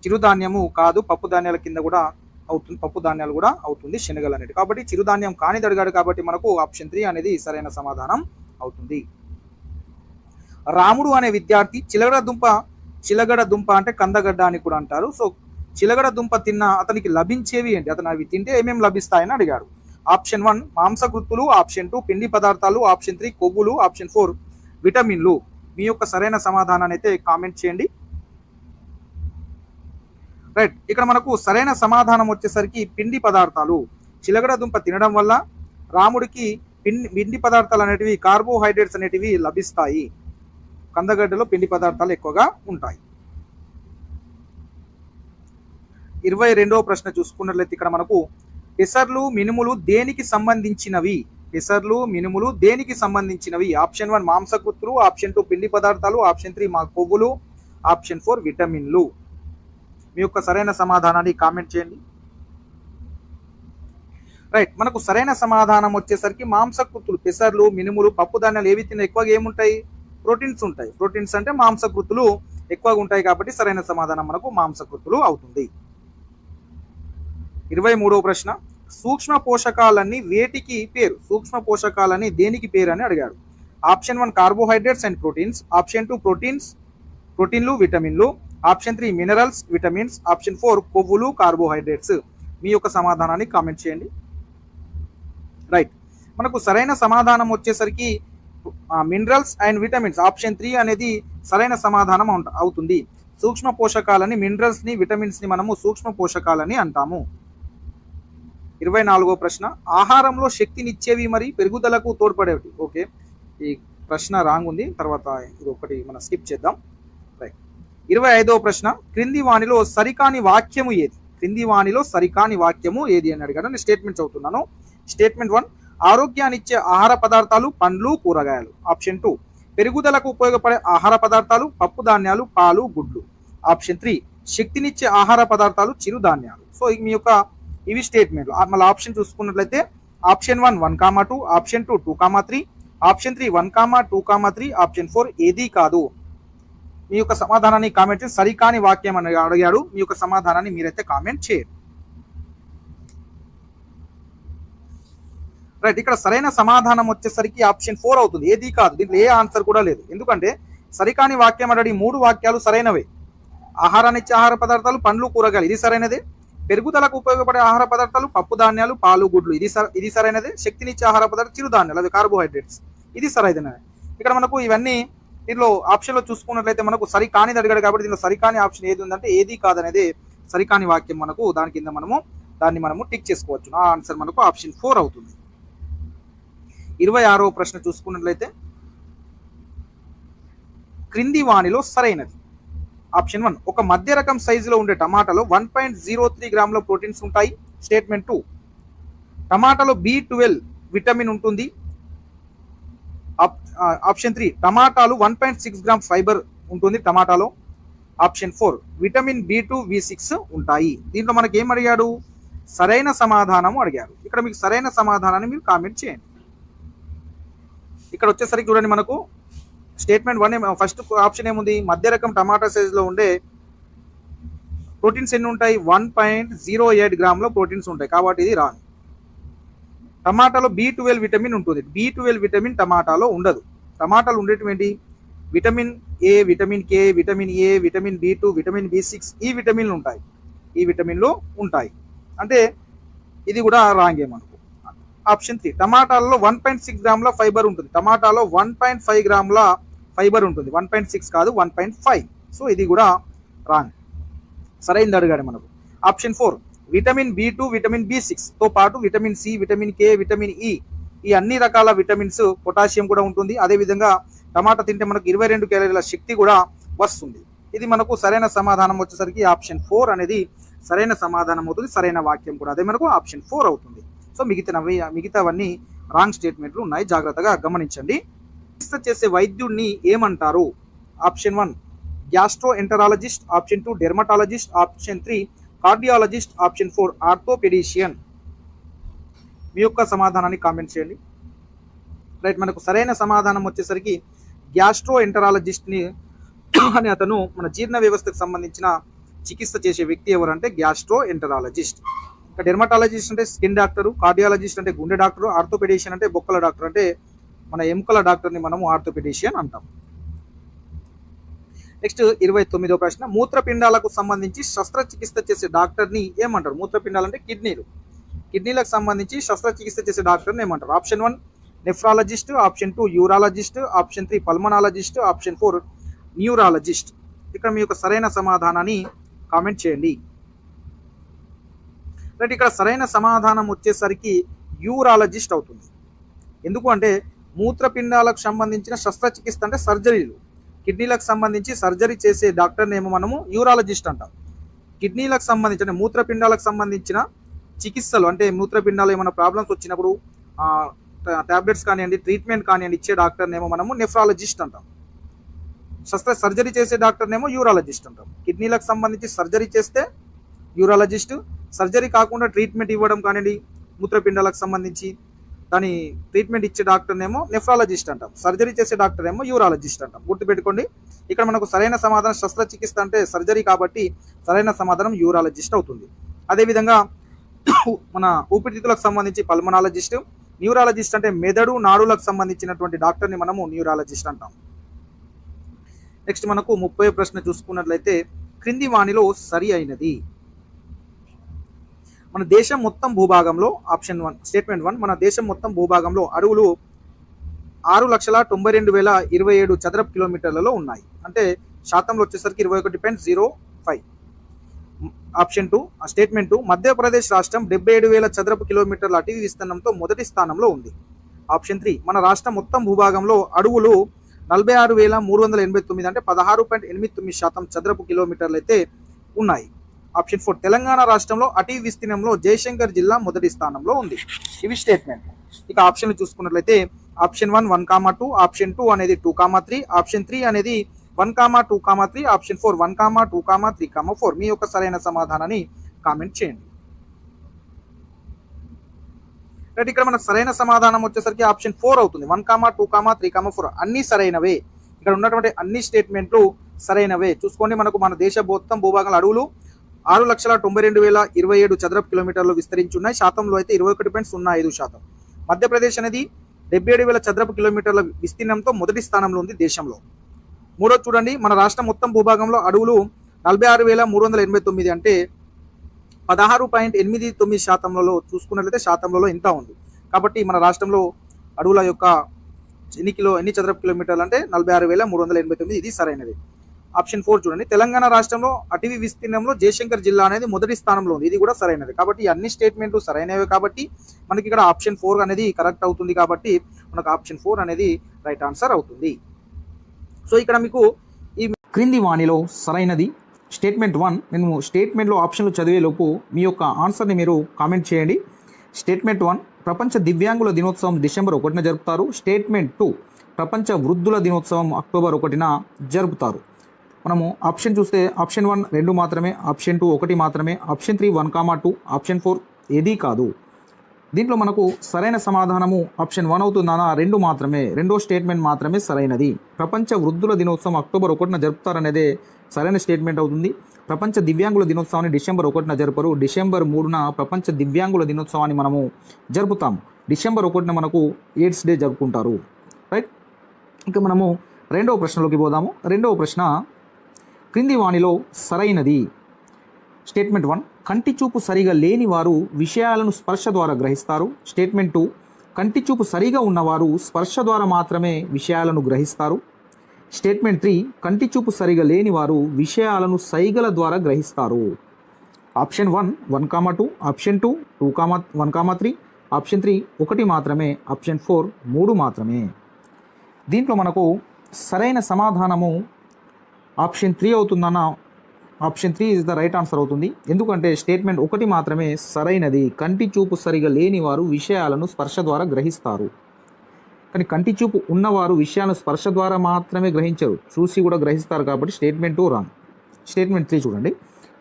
చిరుధాన్యము కాదు, పప్పు ధాన్యాల కింద కూడా అవుతుంది, పప్పు ధాన్యాలు కూడా అవుతుంది శనగలు అనేటివి. కాబట్టి చిరుధాన్యం కానిది అడిగాడు కాబట్టి మనకు ఆప్షన్ 3 అనేది సరైన సమాధానం అవుతుంది. రాముడు అనే విద్యార్థి చిలగడ దుంప అంటే కందగడ్డ అని కూడా అంటారు. సో చిలగడ దుంప తిన్న అతనికి లభించేవి ఏంటి? అతను అవి తింటే ఏమేమి లభిస్తాయని అడిగాడు. ఆప్షన్ 1 మాంసకృత్తులు, ఆప్షన్ 2 పిండి పదార్థాలు, ఆప్షన్ 3 కొవ్వులు, ఆప్షన్ 4 విటమిన్లు. మీ యొక్క సరైన సమాధానాన్ని అయితే కామెంట్ చేయండి. రైట్, ఇక్కడ మనకు సరైన సమాధానం వచ్చేసరికి పిండి పదార్థాలు. చిలగడ దుంప తినడం వల్ల రాముడికి పిండి పదార్థాలు అనేటివి, కార్బోహైడ్రేట్స్ అనేటివి లభిస్తాయి. కందగడ్డలో పిండి పదార్థాలు ఎక్కువగా ఉంటాయి. 22వ ప్రశ్న చూసుకున్నట్లయితే ఇక్కడ మనకు పెసర్లు మినుములు దేనికి సంబంధించినవి? పెసర్లు మినుములు దేనికి సంబంధించినవి? ఆప్షన్ 1 మాంసకృత్తులు, ఆప్షన్ 2 పిండి పదార్థాలు, ఆప్షన్ 3 కొవ్వులు, ఆప్షన్ 4 విటమిన్లు. మీ యొక్క సరైన సమాధానాన్ని కామెంట్ చేయండి. రైట్, మనకు సరైన సమాధానం వచ్చేసరికి మాంసకృత్తులు. పెసర్లు మినుములు పప్పు ధాన్యాలు ఏవి తిన్నా ఎక్కువగా ఏముంటాయి? ప్రోటీన్స్ ఉంటాయి. ప్రోటీన్స్ అంటే మాంసకృత్తులు ఎక్కువగా ఉంటాయి కాబట్టి సరైన సమాధానం మనకు మాంసకృత్తులు అవుతుంది. 23వ ప్రశ్న సూక్ష్మ పోషకాలన్నీ వేటికి పేరు? సూక్ష్మ పోషకాలని దేనికి పేరు అని అడిగాడు. Option 1 carbohydrates and proteins, option 2 ప్రోటీన్లు విటమిన్లు, ఆప్షన్ 3 మినరల్స్ విటమిన్స్, ఆప్షన్ 4 కొవ్వులు కార్బోహైడ్రేట్స్. మీ యొక్క సమాధానాన్ని కామెంట్ చేయండి. రైట్, మనకు సరైన సమాధానం వచ్చేసరికి మినరల్స్ అండ్ విటమిన్స్. ఆప్షన్ 3 అనేది సరైన సమాధానం అవుతుంది. సూక్ష్మ పోషకాలని, మినరల్స్ని, విటమిన్స్ని మనము సూక్ష్మ పోషకాలని అంటాము. 24వ ప్రశ్న ఆహారంలో శక్తినిచ్చేవి మరి పెరుగుదలకు తోడ్పడేవి. ఓకే, ఈ ప్రశ్న రాంగ్ ఉంది, తర్వాత ఇది ఒకటి మనం స్కిప్ చేద్దాం. రైట్, 25వ ప్రశ్న క్రింది వానిలో సరికాని వాక్యము ఏది? క్రింది వాణిలో సరికాని వాక్యము ఏది అని అడిగాడు. నేను స్టేట్మెంట్ చదువుతున్నాను. స్టేట్మెంట్ 1, ఆరోగ్యాన్నిచ్చే ఆహార పదార్థాలు పండ్లు కూరగాయలు. ఆప్షన్ 2, పెరుగుదలకు ఉపయోగపడే ఆహార పదార్థాలు పప్పు ధాన్యాలు పాలు గుడ్లు. ఆప్షన్ 3, శక్తినిచ్చే ఆహార పదార్థాలు చిరుధాన్యాలు. సో మీ యొక్క ఇవి స్టేట్మెంట్లు. మళ్ళీ ఆప్షన్ చూసుకున్నట్లయితే ఆప్షన్ 1 1,2, ఆప్షన్ 2 2,3, ఆప్షన్ 3 1, 2,3, ఆప్షన్ 4 ఏది కాదు. మీ యొక్క సమాధానాన్ని కామెంట్ చేసి సరికాని వాక్యం అని అడిగాడు. మీ యొక్క సమాధానాన్ని మీరైతే కామెంట్ చేయండి. రైట్, ఇక్కడ సరైన సమాధానం వచ్చేసరికి ఆప్షన్ 4 అవుతుంది, ఏది కాదు. దీంట్లో ఏ ఆన్సర్ కూడా లేదు. ఎందుకంటే సరికాని వాక్యం అడిగి 3 వాక్యాలు సరైనవే. ఆహారాన్ని ఇచ్చే ఆహార పదార్థాలు పండ్లు కూరగాయలు, ఇది సరైనదే. పెరుగుదలకు ఉపయోగపడే ఆహార పదార్థాలు పప్పు ధాన్యాలు పాలు గుడ్లు, ఇది సరైనదే. శక్తినిచ్చే ఆహార పదార్థాలు చిరుధాన్యాలు, అవి కార్బోహైడ్రేట్స్, ఇది సరైనదే. ఇక్కడ మనకు ఇవన్నీ దీనిలో ఆప్షన్లో చూసుకున్నట్లయితే మనకు సరికానిది అడిగాడు కాబట్టి దీనిలో సరికాని ఆప్షన్ ఏది ఉందంటే ఏది కాదనేది సరికాని వాక్యం. మనకు దాని కింద దాన్ని మనము టిక్ చేసుకోవచ్చు. ఆ ఆన్సర్ మనకు ఆప్షన్ 4 అవుతుంది. 26వ ప్రశ్న చూసుకున్నట్లయితే క్రింది వాణిలో సరైనది. ఆప్షన్ 1, ఒక మధ్య రకం సైజులో ఉండే టమాటాలో 1.03 గ్రాముల ప్రోటీన్స్ ఉంటాయి. స్టేట్మెంట్ 2, టమాటాలో B12 విటమిన్ ఉంటుంది. ఆప్షన్ 3, టమాటాలు 1.6 గ్రామ్ ఫైబర్ ఉంటుంది టమాటాలో. ఆప్షన్ 4, విటమిన్ B2 B6 ఉంటాయి. దీంట్లో మనకి ఏం అడిగాడు? సరైన సమాధానం అడిగారు. ఇక్కడ మీకు సరైన సమాధానాన్ని మీరు కామెంట్ చేయండి. ఇక్కడ వచ్చేసరికి చూడండి, మనకు స్టేట్మెంట్ 1 ఫస్ట్ ఆప్షన్ ఏముంది? మధ్య రకం టమాటా సైజులో ఉండే ప్రోటీన్స్ ఎన్ని ఉంటాయి? 1.08 గ్రాముల ప్రోటీన్స్ ఉంటాయి, కాబట్టి ఇది రాంగ్. టమాటాలో B12 విటమిన్ ఉంటుంది. B12 విటమిన్ టమాటాలో ఉండదు. టమాటాలు ఉండేటువంటి vitamin A, vitamin K, vitamin A, vitamin B2, vitamin B6 ఈ విటమిన్లు ఉంటాయి. ఈ విటమిన్లు ఉంటాయి అంటే ఇది కూడా రాంగే మనకు. ఆప్షన్ 3, టమాటాలలో 1.6 గ్రాముల ఫైబర్ ఉంటుంది. టమాటాలో 1.5 గ్రాముల ఫైబర్ ఉంటుంది. 1.6 కాదు, 1.5. సో ఇది కూడా రాంగ్. సరైనది అడిగాడు మనకు. Option 4, vitamin B2, vitamin B6 తో పాటు vitamin C, vitamin K, vitamin E, ఈ అన్ని రకాల విటమిన్స్, పొటాషియం కూడా ఉంటుంది. అదేవిధంగా టమాటా తింటే మనకు 22 క్యాలరీల శక్తి కూడా వస్తుంది. ఇది మనకు సరైన సమాధానం వచ్చేసరికి ఆప్షన్ 4 అనేది సరైన సమాధానం అవుతుంది. సరైన వాక్యం కూడా అదే మనకు ఆప్షన్ 4 అవుతుంది. సో మిగతావన్నీ రాంగ్ స్టేట్మెంట్లు ఉన్నాయి, జాగ్రత్తగా గమనించండి. చికిత్స చేసే వైద్యుడిని ఏమంటారు? Option 1, gastroenterologist. Option 2, dermatologist. Option 3, cardiologist. Option 4, orthopedician. మీ యొక్క సమాధానాన్ని కామెంట్ చేయండి. రైట్, మనకు సరైన సమాధానం వచ్చేసరికి గ్యాస్ట్రో ఎంటరాలజిస్ట్ని అని అతను మన జీర్ణ వ్యవస్థకు సంబంధించిన చికిత్స చేసే వ్యక్తి ఎవరంటే గ్యాస్ట్రో ఎంటరాలజిస్ట్. ఇక డెర్మటాలజిస్ట్ అంటే స్కిన్ డాక్టరు, కార్డియాలజిస్ట్ అంటే గుండె డాక్టరు, ఆర్థోపెడిషియన్ అంటే బొక్కల డాక్టర్, అంటే మన ఎముకల డాక్టర్ని మనము ఆర్థోపెడిషియన్ అంటాం. నెక్స్ట్ 29వ ప్రశ్న, మూత్రపిండాలకు సంబంధించి శస్త్రచికిత్స చేసే డాక్టర్ని ఏమంటారు? మూత్రపిండాలు అంటే కిడ్నీలు. కిడ్నీలకు సంబంధించి శస్త్రచికిత్స చేసే డాక్టర్ని ఏమంటారు? Option 1, nephrologist. Option 2, urologist. Option 3, pulmonologist. Option 4, neurologist. ఇక్కడ మీ యొక్క సరైన సమాధానాన్ని కామెంట్ చేయండి. రైట్, ఇక్కడ సరైన సమాధానం వచ్చేసరికి యూరాలజిస్ట్ అవుతుంది. ఎందుకు అంటే మూత్రపిండాలకు సంబంధించిన శస్త్రచికిత్స అంటే సర్జరీలు. కిడ్నీలకు సంబంధించి సర్జరీ చేసే డాక్టర్ని ఏమో మనము యూరాలజిస్ట్ అంటాం. కిడ్నీలకు సంబంధించిన మూత్రపిండాలకు సంబంధించిన చికిత్సలు అంటే మూత్రపిండాలు ఏమైనా ప్రాబ్లమ్స్ వచ్చినప్పుడు టాబ్లెట్స్ కానివ్వండి, ట్రీట్మెంట్ కానివ్వండి ఇచ్చే డాక్టర్ని ఏమో మనము నెఫ్రాలజిస్ట్ అంటాం. సర్జరీ చేసే డాక్టర్నేమో యూరాలజిస్ట్ అంటాం. కిడ్నీలకు సంబంధించి సర్జరీ చేస్తే యూరాలజిస్ట్, సర్జరీ కాకుండా ట్రీట్మెంట్ ఇవ్వడం కానివ్వండి మూత్రపిండాలకు సంబంధించి దాని ట్రీట్మెంట్ ఇచ్చే డాక్టర్నేమో నెఫ్రాలజిస్ట్ అంటాం. సర్జరీ చేసే డాక్టర్ ఏమో యూరాలజిస్ట్ అంటాం. గుర్తుపెట్టుకోండి, ఇక్కడ మనకు సరైన సమాధానం శస్త్రచికిత్స అంటే సర్జరీ కాబట్టి సరైన సమాధానం యూరాలజిస్ట్ అవుతుంది. అదేవిధంగా మన ఊపిరితిత్తులకు సంబంధించి పల్మనాలజిస్ట్, న్యూరాలజిస్ట్ అంటే మెదడు నాడులకు సంబంధించినటువంటి డాక్టర్ని మనము న్యూరాలజిస్ట్ అంటాం. నెక్స్ట్ మనకు 30వ ప్రశ్న చూసుకున్నట్లయితే క్రింది వాణిలో సరి అయినది. మన దేశం మొత్తం భూభాగంలో ఆప్షన్ 1 స్టేట్మెంట్ 1, మన దేశం మొత్తం భూభాగంలో అడవులు 6,92,027 చదరపు కిలోమీటర్లలో ఉన్నాయి. అంటే శాతంలో వచ్చేసరికి 21.05. ఆప్షన్ 2 స్టేట్మెంట్ 2, మధ్యప్రదేశ్ రాష్ట్రం 77,000 చదరపు కిలోమీటర్ల అటవీ విస్తీర్ణంతో మొదటి స్థానంలో ఉంది. ఆప్షన్ 3, మన రాష్ట్రం మొత్తం భూభాగంలో అడవులు 46,389 అంటే 16.89% చదరపు కిలోమీటర్లు అయితే ఉన్నాయి. ఆప్షన్ 4 తెలంగాణ రాష్ట్రంలో అటవీ విస్తీర్ణంలో జయశంకర్ జిల్లా మొదటి స్థానంలో ఉంది. ఇవి స్టేట్మెంట్. ఇక ఆప్షన్లు చూసుకున్నట్లయితే ఆప్షన్ 1 1,2, ఆప్షన్ 2 అనేది 2,3, ఆప్షన్ 3 అనేది 1,2,3, ఆప్షన్ 4 1,2,3,4. మీ యొక్క సరైన సమాధానాన్ని కామెంట్ చేయండి. రైట్, ఇక్కడ మనకు సరైన సమాధానం వచ్చేసరికి ఆప్షన్ 4 అవుతుంది. 1,2,3,4 అన్ని సరైనవే. ఇక్కడ ఉన్నటువంటి అన్ని స్టేట్మెంట్లు సరైనవే. చూసుకోండి, మనకు మన దేశ మొత్తం భూభాగంలో అడవులు 6,92,027 చదరపు కిలోమీటర్లు విస్తరించి ఉన్నాయి. శాతంలో అయితే 21.05%. మధ్యప్రదేశ్ అనేది 77,000 చదరపు కిలోమీటర్ల విస్తీర్ణంతో మొదటి స్థానంలో ఉంది దేశంలో. మూడో చూడండి, మన రాష్ట్రం మొత్తం భూభాగంలో అడవులు 46,389 అంటే 16.89% చూసుకున్నట్లయితే శాతంలో ఇంత ఉంది. కాబట్టి మన రాష్ట్రంలో అడవుల యొక్క ఎన్ని చదరపు కిలోమీటర్లు అంటే 46,389. ఇది సరైనది. ఆప్షన్ 4 చూడండి, తెలంగాణ రాష్ట్రంలో అటవీ విస్తీర్ణంలో జయశంకర్ జిల్లా అనేది మొదటి స్థానంలో ఉంది. ఇది కూడా సరైనది. కాబట్టి అన్ని స్టేట్మెంట్లు సరైనవే. కాబట్టి మనకి ఇక్కడ ఆప్షన్ 4 అనేది కరెక్ట్ అవుతుంది. కాబట్టి మనకు ఆప్షన్ 4 అనేది రైట్ ఆన్సర్ అవుతుంది. సో ఇక్కడ మీకు ఈ క్రింది వాణిలో సరైనది స్టేట్మెంట్ 1. నేను స్టేట్మెంట్లో ఆప్షన్లు చదివేలోపు మీ యొక్క ఆన్సర్ని మీరు కామెంట్ చేయండి. స్టేట్మెంట్ 1 ప్రపంచ దివ్యాంగుల దినోత్సవం డిసెంబర్ 1న జరుపుతారు. స్టేట్మెంట్ 2 ప్రపంచ వృద్ధుల దినోత్సవం అక్టోబర్ 1న జరుపుతారు. మనము ఆప్షన్ చూస్తే ఆప్షన్ 1 2 మాత్రమే, ఆప్షన్ 2 1 మాత్రమే, ఆప్షన్ 3 1,2, ఆప్షన్ 4 ఏదీ కాదు. దీంట్లో మనకు సరైన సమాధానము ఆప్షన్ 1 అవుతుందనా? 2 మాత్రమే, రెండో స్టేట్మెంట్ మాత్రమే సరైనది. ప్రపంచ వృద్ధుల దినోత్సవం అక్టోబర్ 1న జరుపుతారనేదే సరైన స్టేట్మెంట్ అవుతుంది. ప్రపంచ దివ్యాంగుల దినోత్సవాన్ని డిసెంబర్ 1న జరుపరు. డిసెంబర్ 3న ప్రపంచ దివ్యాంగుల దినోత్సవాన్ని మనము జరుపుతాము. డిసెంబర్ 1న మనకు ఎయిడ్స్ డే జరుపుకుంటారు. రైట్, ఇక మనము రెండవ ప్రశ్నలోకి పోదాము. రెండవ ప్రశ్న క్రింది వాణిలో సరైనది. స్టేట్మెంట్ 1 కంటి చూపు సరిగా లేని వారు విషయాలను స్పర్శ ద్వారా గ్రహిస్తారు. స్టేట్మెంట్ 2 కంటి చూపు సరిగా ఉన్నవారు స్పర్శ ద్వారా మాత్రమే విషయాలను గ్రహిస్తారు. స్టేట్మెంట్ 3 కంటి చూపు సరిగా లేని వారు విషయాలను సైగల ద్వారా గ్రహిస్తారు. ఆప్షన్ 1 1,2, ఆప్షన్ 2 1,3, ఆప్షన్ 3 1 మాత్రమే, ఆప్షన్ 4 3 మాత్రమే. దీంట్లో మనకు సరైన సమాధానము ఆప్షన్ 3 అవుతుందన్న. Option 3 is the right answer అవుతుంది. ఎందుకంటే స్టేట్మెంట్ 1 మాత్రమే సరైనది. కంటి చూపు సరిగా లేని వారు విషయాలను స్పర్శ ద్వారా గ్రహిస్తారు. కానీ కంటి చూపు ఉన్నవారు విషయాలను స్పర్శ ద్వారా మాత్రమే గ్రహించరు, చూసి కూడా గ్రహిస్తారు. కాబట్టి స్టేట్మెంట్ 2 రాంగ్. స్టేట్మెంట్ 3 చూడండి,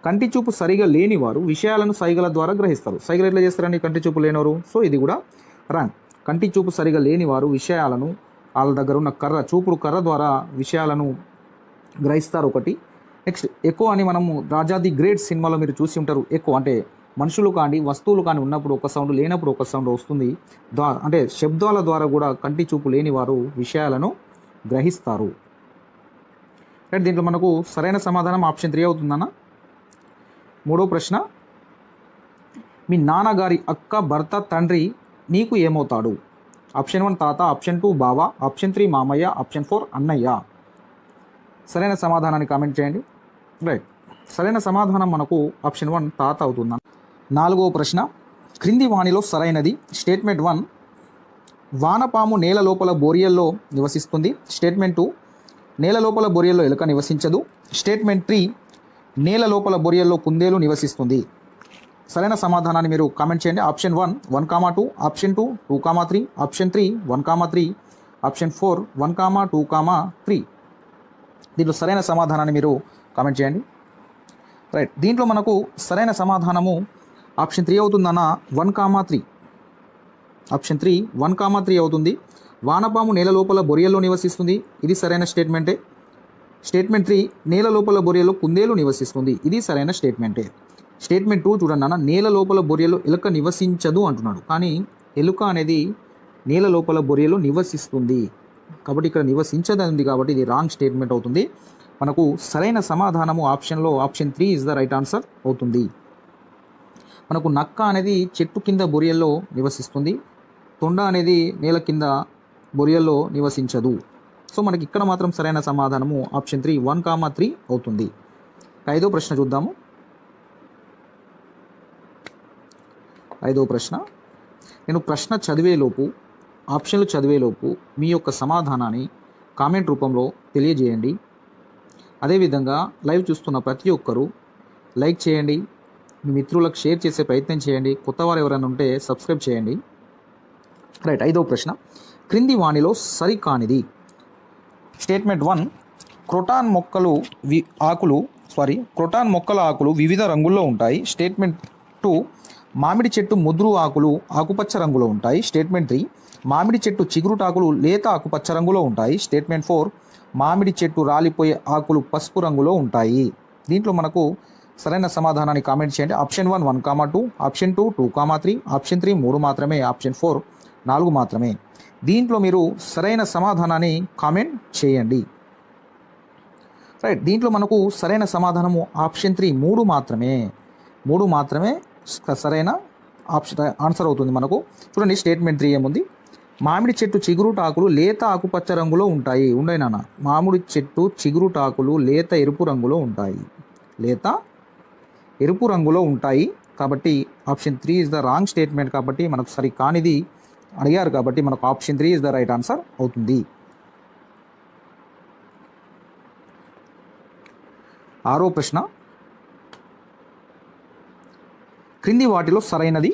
కంటి చూపు సరిగా లేని వారు విషయాలను సైగల ద్వారా గ్రహిస్తారు. సైగలు ఎట్లా చేస్తారండి కంటి చూపు లేనివారు? సో ఇది కూడా రాంగ్. కంటి చూపు సరిగా లేని వారు విషయాలను వాళ్ళ దగ్గర ఉన్న చూపుడు కర్ర ద్వారా విషయాలను గ్రహిస్తారు. ఒకటి. నెక్స్ట్ ఎకో అని మనము రాజా ది గ్రేట్ సినిమాలో మీరు చూసి ఉంటారు. ఎకో అంటే మనుషులు కానీ వస్తువులు కానీ ఉన్నప్పుడు ఒక సౌండ్, లేనప్పుడు ఒక సౌండ్ వస్తుంది. అంటే శబ్దాల ద్వారా కూడా కంటి చూపు లేని వారు విషయాలను గ్రహిస్తారు. రైట్, దీంట్లో మనకు సరైన సమాధానం ఆప్షన్ 3 అవుతుందన్న. మూడో ప్రశ్న, మీ నాన్నగారి అక్క, భర్త, తండ్రి నీకు ఏమవుతాడు? ఆప్షన్ 1 తాత, ఆప్షన్ 2 బావ, ఆప్షన్ 3 మామయ్య, ఆప్షన్ 4 అన్నయ్య. సరైన సమాధానాన్ని కామెంట్ చేయండి. రైట్, సరైన సమాధానం మనకు ఆప్షన్ 1 తాత అవుతుందన్న. నాలుగవ ప్రశ్న క్రింది వాణిలో సరైనది. స్టేట్మెంట్ 1 వానపాము నేల లోపల బోరియల్లో నివసిస్తుంది. స్టేట్మెంట్ 2 నేల లోపల బొరియల్లో ఎలుక నివసించదు. స్టేట్మెంట్ 3 నేల లోపల బొరియల్లో కుందేలు నివసిస్తుంది. సరైన సమాధానాన్ని మీరు కామెంట్ చేయండి. Option 1 1,2, option 2 2,3, option 3 1,3, option 4 1,2,3. దీంట్లో సరైన సమాధానాన్ని మీరు కామెంట్ చేయండి. రైట్, దీంట్లో మనకు సరైన సమాధానము ఆప్షన్ 3 అవుతుందన్న. 1,3. ఆప్షన్ 3 1,3 అవుతుంది. వానపాము నేల లోపల బొరియల్లో నివసిస్తుంది. ఇది సరైన స్టేట్మెంటే. స్టేట్మెంట్ 3 నేల లోపల బొరియల్లో కుందేలు నివసిస్తుంది. ఇది సరైన స్టేట్మెంటే. స్టేట్మెంట్ 2 చూడండి అన్న, నేల లోపల బొరియలో ఎలుక నివసించదు అంటున్నాడు. కానీ ఎలుక అనేది నేల లోపల బొరియలో నివసిస్తుంది. కాబట్టి ఇక్కడ నివసించదని ఉంది. కాబట్టి ఇది రాంగ్ స్టేట్మెంట్ అవుతుంది. మనకు సరైన సమాధానము ఆప్షన్లో option 3 is the right answer అవుతుంది. మనకు నక్క అనేది చెట్టు కింద బొరియల్లో నివసిస్తుంది. తొండ అనేది నేల కింద బొరియల్లో నివసించదు. సో మనకి ఇక్కడ మాత్రం సరైన సమాధానము ఆప్షన్ 3 1,3 అవుతుంది. ఐదో ప్రశ్న చూద్దాము. ఐదో ప్రశ్న, నేను ప్రశ్న చదివేలోపు, ఆప్షన్లు చదివేలోపు మీ యొక్క సమాధానాన్ని కామెంట్ రూపంలో తెలియజేయండి. అదేవిధంగా లైవ్ చూస్తున్న ప్రతి ఒక్కరూ లైక్ చేయండి, మీ మిత్రులకు షేర్ చేసే ప్రయత్నం చేయండి. కొత్త వారు ఎవరైనా ఉంటే సబ్స్క్రైబ్ చేయండి. రైట్, 5వ ప్రశ్న, క్రింది వాణిలో సరికానిది. స్టేట్మెంట్ 1, క్రోటాన్ మొక్కల ఆకులు వివిధ రంగుల్లో ఉంటాయి. స్టేట్మెంట్ 2, మామిడి చెట్టు ముదురు ఆకులు ఆకుపచ్చ రంగులో ఉంటాయి. స్టేట్మెంట్ 3, మామిడి చెట్టు చిగురుటాకులు లేత ఆకుపచ్చ రంగులో ఉంటాయి. స్టేట్మెంట్ 4, మామిడి చెట్టు రాలిపోయే ఆకులు పసుపు రంగులో ఉంటాయి. దీంట్లో మనకు సరైన సమాధానాన్ని కామెంట్ చేయండి. ఆప్షన్ 1 1,2, ఆప్షన్ 2 2,3, ఆప్షన్ 3 3 మాత్రమే, ఆప్షన్ 4 4 మాత్రమే. దీంట్లో మీరు సరైన సమాధానాన్ని కామెంట్ చేయండి. రైట్, దీంట్లో మనకు సరైన సమాధానము ఆప్షన్ 3 3 మాత్రమే సరైన ఆన్సర్ అవుతుంది మనకు. చూడండి, స్టేట్మెంట్ 3 ఏముంది, మామిడి చెట్టు చిగురుటాకులు లేత ఆకుపచ్చ రంగులో ఉంటాయి. ఉండయి నాన్న, మామిడి చెట్టు చిగురుటాకులు లేత ఎరుపు రంగులో ఉంటాయి. కాబట్టి option 3 is the wrong statement. కాబట్టి మనకు సరి కానిది అడిగారు కాబట్టి మనకు option 3 is the right answer అవుతుంది. 6వ ప్రశ్న, క్రింది వాటిలో సరైనది.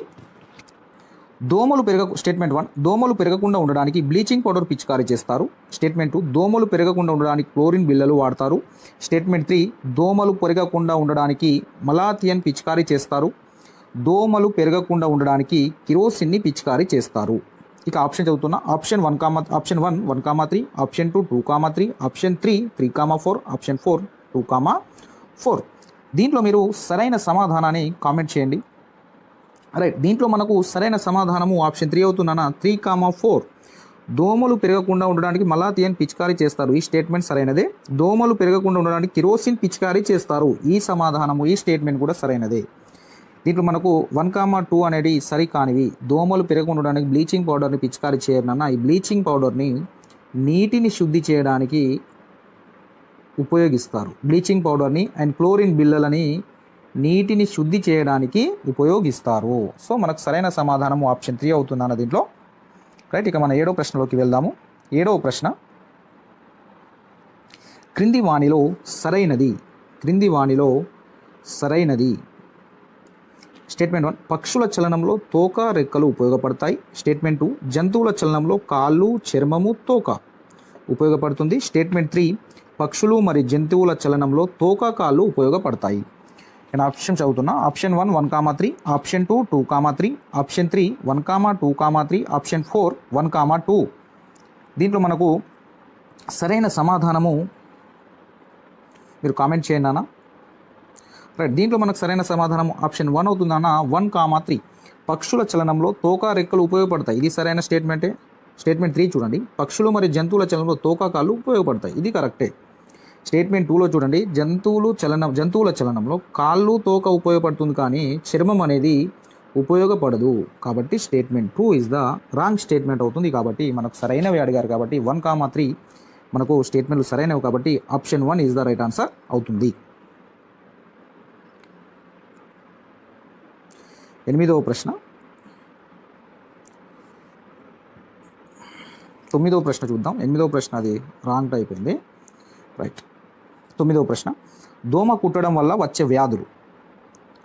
స్టేట్మెంట్ 1, దోమలు పెరగకుండా ఉండడానికి బ్లీచింగ్ పౌడర్ పిచికారీ చేస్తారు. స్టేట్మెంట్ 2, దోమలు పెరగకుండా ఉండడానికి క్లోరిన్ బిళ్ళలు వాడతారు. స్టేట్మెంట్ 3, దోమలు పెరగకుండా ఉండడానికి మలాథియన్ పిచికారీ చేస్తారు. దోమలు పెరగకుండా ఉండడానికి కిరోసిన్ని పిచికారీ చేస్తారు. ఇక ఆప్షన్ చదువుతున్నా. Option 1 1,3, option 2 2,3, option 3 3,4, option 4 2,4. దీంట్లో మీరు సరైన సమాధానాన్ని కామెంట్ చేయండి. రైట్, దీంట్లో మనకు సరైన సమాధానము ఆప్షన్ 3 అవుతుందన్న, 3,4. దోమలు పెరగకుండా ఉండడానికి మలాథియన్ పిచికారీ చేస్తారు. ఈ స్టేట్మెంట్ సరైనదే. దోమలు పెరగకుండా ఉండడానికి కిరోసిన్ పిచికారీ చేస్తారు. ఈ స్టేట్మెంట్ కూడా సరైనదే. దీంట్లో మనకు 1,2 అనేది సరికానివి. దోమలు పెరగకుండా ఉండడానికి బ్లీచింగ్ పౌడర్ని పిచికారీ చేయరన్న. ఈ బ్లీచింగ్ పౌడర్ని నీటిని శుద్ధి చేయడానికి ఉపయోగిస్తారు. బ్లీచింగ్ పౌడర్ని అండ్ క్లోరిన్ బిళ్ళలని నీటిని శుద్ధి చేయడానికి ఉపయోగిస్తారు. సో మనకు సరైన సమాధానము ఆప్షన్ 3 అవుతుందన్న దీంట్లో. రైట్, ఇక మన 7వ ప్రశ్నలోకి వెళ్దాము. 7వ ప్రశ్న, క్రింది వాణిలో సరైనది. స్టేట్మెంట్ 1, పక్షుల చలనంలో తోక రెక్కలు ఉపయోగపడతాయి. స్టేట్మెంట్ 2, జంతువుల చలనంలో కాళ్ళు చర్మము తోక ఉపయోగపడుతుంది. స్టేట్మెంట్ 3, పక్షులు మరియు జంతువుల చలనంలో తోక కాళ్ళు ఉపయోగపడతాయి. నేను ఆప్షన్ చదువుతున్నా. Option 1 1,3, option 2 2,3, option 3 1,2,3, option 4 1,2. దీంట్లో మనకు సరైన సమాధానము మీరు కామెంట్ చేయండి అన్న. రైట్, దీంట్లో మనకు సరైన సమాధానం ఆప్షన్ 1 అవుతుందన్న, 1,3. పక్షుల చలనంలో తోక రెక్కలు ఉపయోగపడతాయి. ఇది సరైన స్టేట్మెంటే. స్టేట్మెంట్ 3 చూడండి, పక్షులు మరియు జంతువుల చలనంలో తోక కాళ్ళు ఉపయోగపడతాయి. ఇది కరెక్టే. స్టేట్మెంట్ 2లో చూడండి, జంతువుల చలనంలో కాళ్ళు తోక ఉపయోగపడుతుంది కానీ చర్మం అనేది ఉపయోగపడదు. కాబట్టి statement 2 is the wrong statement అవుతుంది. కాబట్టి మనకు సరైనవి అడిగారు కాబట్టి 1,3 మనకు స్టేట్మెంట్లు సరైనవి కాబట్టి option 1 is the right answer అవుతుంది. 8వ ప్రశ్న. 9వ ప్రశ్న చూద్దాం. 8వ ప్రశ్న అది రాంగ్ అయిపోయింది. రైట్, 9వ ప్రశ్న, దోమ కుట్టడం వల్ల వచ్చే వ్యాధులు.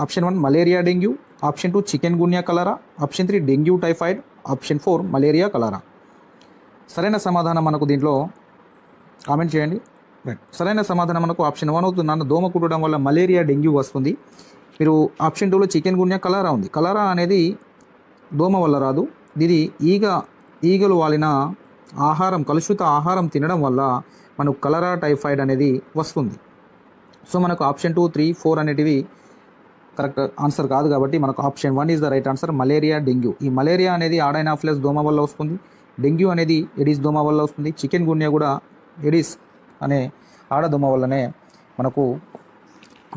Option 1 malaria dengue, option 2 chikungunya cholera, option 3 dengue typhoid, option 4 malaria cholera. సరైన సమాధానం మనకు దీంట్లో కామెంట్ చేయండి. రైట్, సరైన సమాధానం మనకు ఆప్షన్ 1 అవుతుంది. నన్ను దోమ కుట్టడం వల్ల మలేరియా డెంగ్యూ వస్తుంది. మీరు ఆప్షన్ 2లో చికెన్ గున్యా కలరా ఉంది. కలరా అనేది దోమ వల్ల రాదు. ఇది ఈగలు వాలిన ఆహారం, కలుషిత ఆహారం తినడం వల్ల మనకు కలరా టైఫాయిడ్ అనేది వస్తుంది. సో మనకు ఆప్షన్ 2 3 4 అనేటివి కరెక్ట్ ఆన్సర్ కాదు కాబట్టి మనకు option 1 is the right answer, malaria dengue. ఈ మలేరియా అనేది ఆడైనాఫిలస్ దోమ వల్ల వస్తుంది. డెంగ్యూ అనేది ఎడిస్ దోమ వల్ల వస్తుంది. చికెన్ గున్యా కూడా ఎడిస్ అనే ఆడదోమ వల్లనే మనకు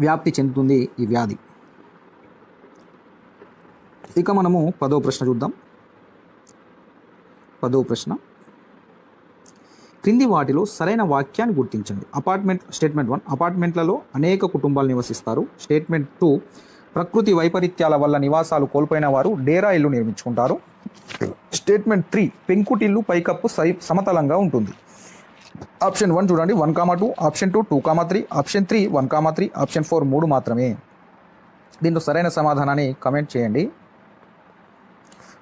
వ్యాప్తి చెందుతుంది ఈ వ్యాధి. ఇక మనము 10వ ప్రశ్న చూద్దాం. 10వ ప్రశ్న, క్రింది వాటిలో సరైన వాక్యాన్ని గుర్తించండి. స్టేట్మెంట్ 1, అపార్ట్మెంట్లలో అనేక కుటుంబాలు నివసిస్తారు. స్టేట్మెంట్ 2, ప్రకృతి వైపరీత్యాల వల్ల నివాసాలు కోల్పోయిన వారు డేరా ఇల్లు నిర్మించుకుంటారు. స్టేట్మెంట్ 3, పెంకుటిల్లు పైకప్పు సమతలంగా ఉంటుంది. ఆప్షన్ 1 చూడండి 1,2, ఆప్షన్ 2 2,3, ఆప్షన్ 3 1,3, ఆప్షన్ 4 3 మాత్రమే. దీంట్లో సరైన సమాధానాన్ని కమెంట్ చేయండి.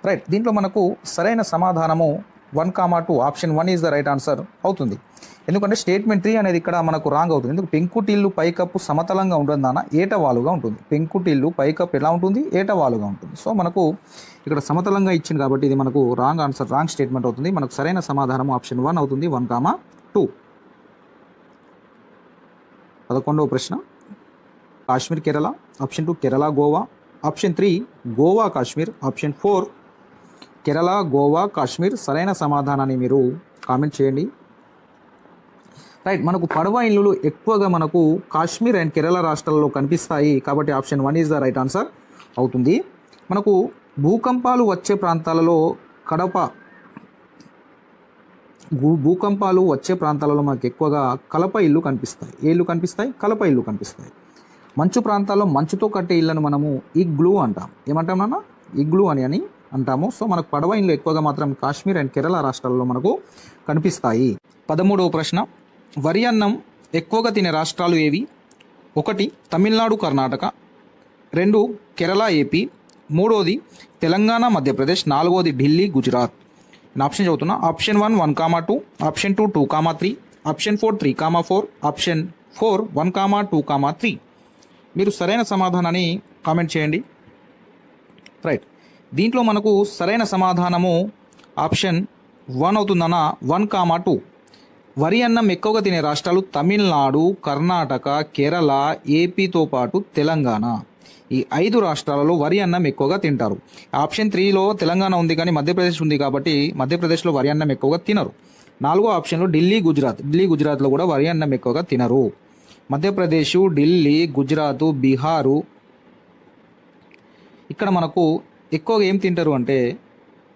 రైట్, దీంట్లో మనకు సరైన సమాధానము 1, 2 option 1 is the right answer అవుతుంది. ఎందుకంటే స్టేట్మెంట్ 3 అనేది ఇక్కడ మనకు రాంగ్ అవుతుంది. ఎందుకు? పెంకుటిల్లు పైకప్పు సమతలంగా ఉంటుందన్న ఏటవాలుగా ఉంటుంది. పెంకుటిల్లు పైకప్పు ఎలా ఉంటుంది? ఏటవాలుగా ఉంటుంది. సో మనకు ఇక్కడ సమతలంగా ఇచ్చింది కాబట్టి ఇది మనకు రాంగ్ ఆన్సర్, రాంగ్ స్టేట్మెంట్ అవుతుంది. మనకు సరైన సమాధానం ఆప్షన్ 1 అవుతుంది. 1, 2. 11వ ప్రశ్న, Kashmir Kerala, option 2 Kerala Goa, option 3 Goa Kashmir, option 4 Kerala Goa Kashmir. సరైన సమాధానాన్ని మీరు కామెంట్ చేయండి. రైట్, మనకు పడవ ఇల్లులు ఎక్కువగా మనకు కాశ్మీర్ అండ్ కేరళ రాష్ట్రాల్లో కనిపిస్తాయి కాబట్టి option 1 is the right answer అవుతుంది. మనకు భూకంపాలు వచ్చే ప్రాంతాలలో భూకంపాలు వచ్చే ప్రాంతాలలో మనకు ఎక్కువగా కలప ఇల్లు కనిపిస్తాయి. ఏ ఇల్లు కనిపిస్తాయి? కలప ఇల్లు కనిపిస్తాయి. మంచు ప్రాంతాల్లో మంచుతో కట్టే ఇళ్లను మనము ఇగ్లూ అంటాం. ఏమంటాం నాన్న? ఇగ్లూ అని అంటాము. సో మనకు పడవ ఇల్లు ఎక్కువగా మాత్రం కాశ్మీర్ అండ్ కేరళ రాష్ట్రాల్లో మనకు కనిపిస్తాయి. 13వ ప్రశ్న, వరి అన్నం ఎక్కువగా తినే రాష్ట్రాలు ఏవి? 1 తమిళనాడు కర్ణాటక, 2 కేరళ ఏపీ, 3వది తెలంగాణ మధ్యప్రదేశ్, 4వది ఢిల్లీ గుజరాత్. నేను ఆప్షన్ చదువుతున్నా. Option 1, 1, 2, option 2, 2, 3, option 4, 3, 4, option 4, 1, 2, 3. మీరు సరైన సమాధానాన్ని కామెంట్ చేయండి. రైట్, దీంట్లో మనకు సరైన సమాధానము ఆప్షన్ 1 అవుతుందన్న 1, 2. వరి అన్నం ఎక్కువగా తినే రాష్ట్రాలు తమిళనాడు, కర్ణాటక, కేరళ, ఏపీతో పాటు తెలంగాణ. ఈ 5 రాష్ట్రాలలో వరి అన్నం ఎక్కువగా తింటారు. ఆప్షన్ 3లో తెలంగాణ ఉంది కానీ మధ్యప్రదేశ్ ఉంది కాబట్టి మధ్యప్రదేశ్లో వరి అన్నం ఎక్కువగా తినరు. 4వ ఆప్షన్లో ఢిల్లీ గుజరాత్లో కూడా వరి అన్నం ఎక్కువగా తినరు. మధ్యప్రదేశ్, ఢిల్లీ, గుజరాత్, బీహారు, ఇక్కడ మనకు ఎక్కువగా ఏం తింటారు అంటే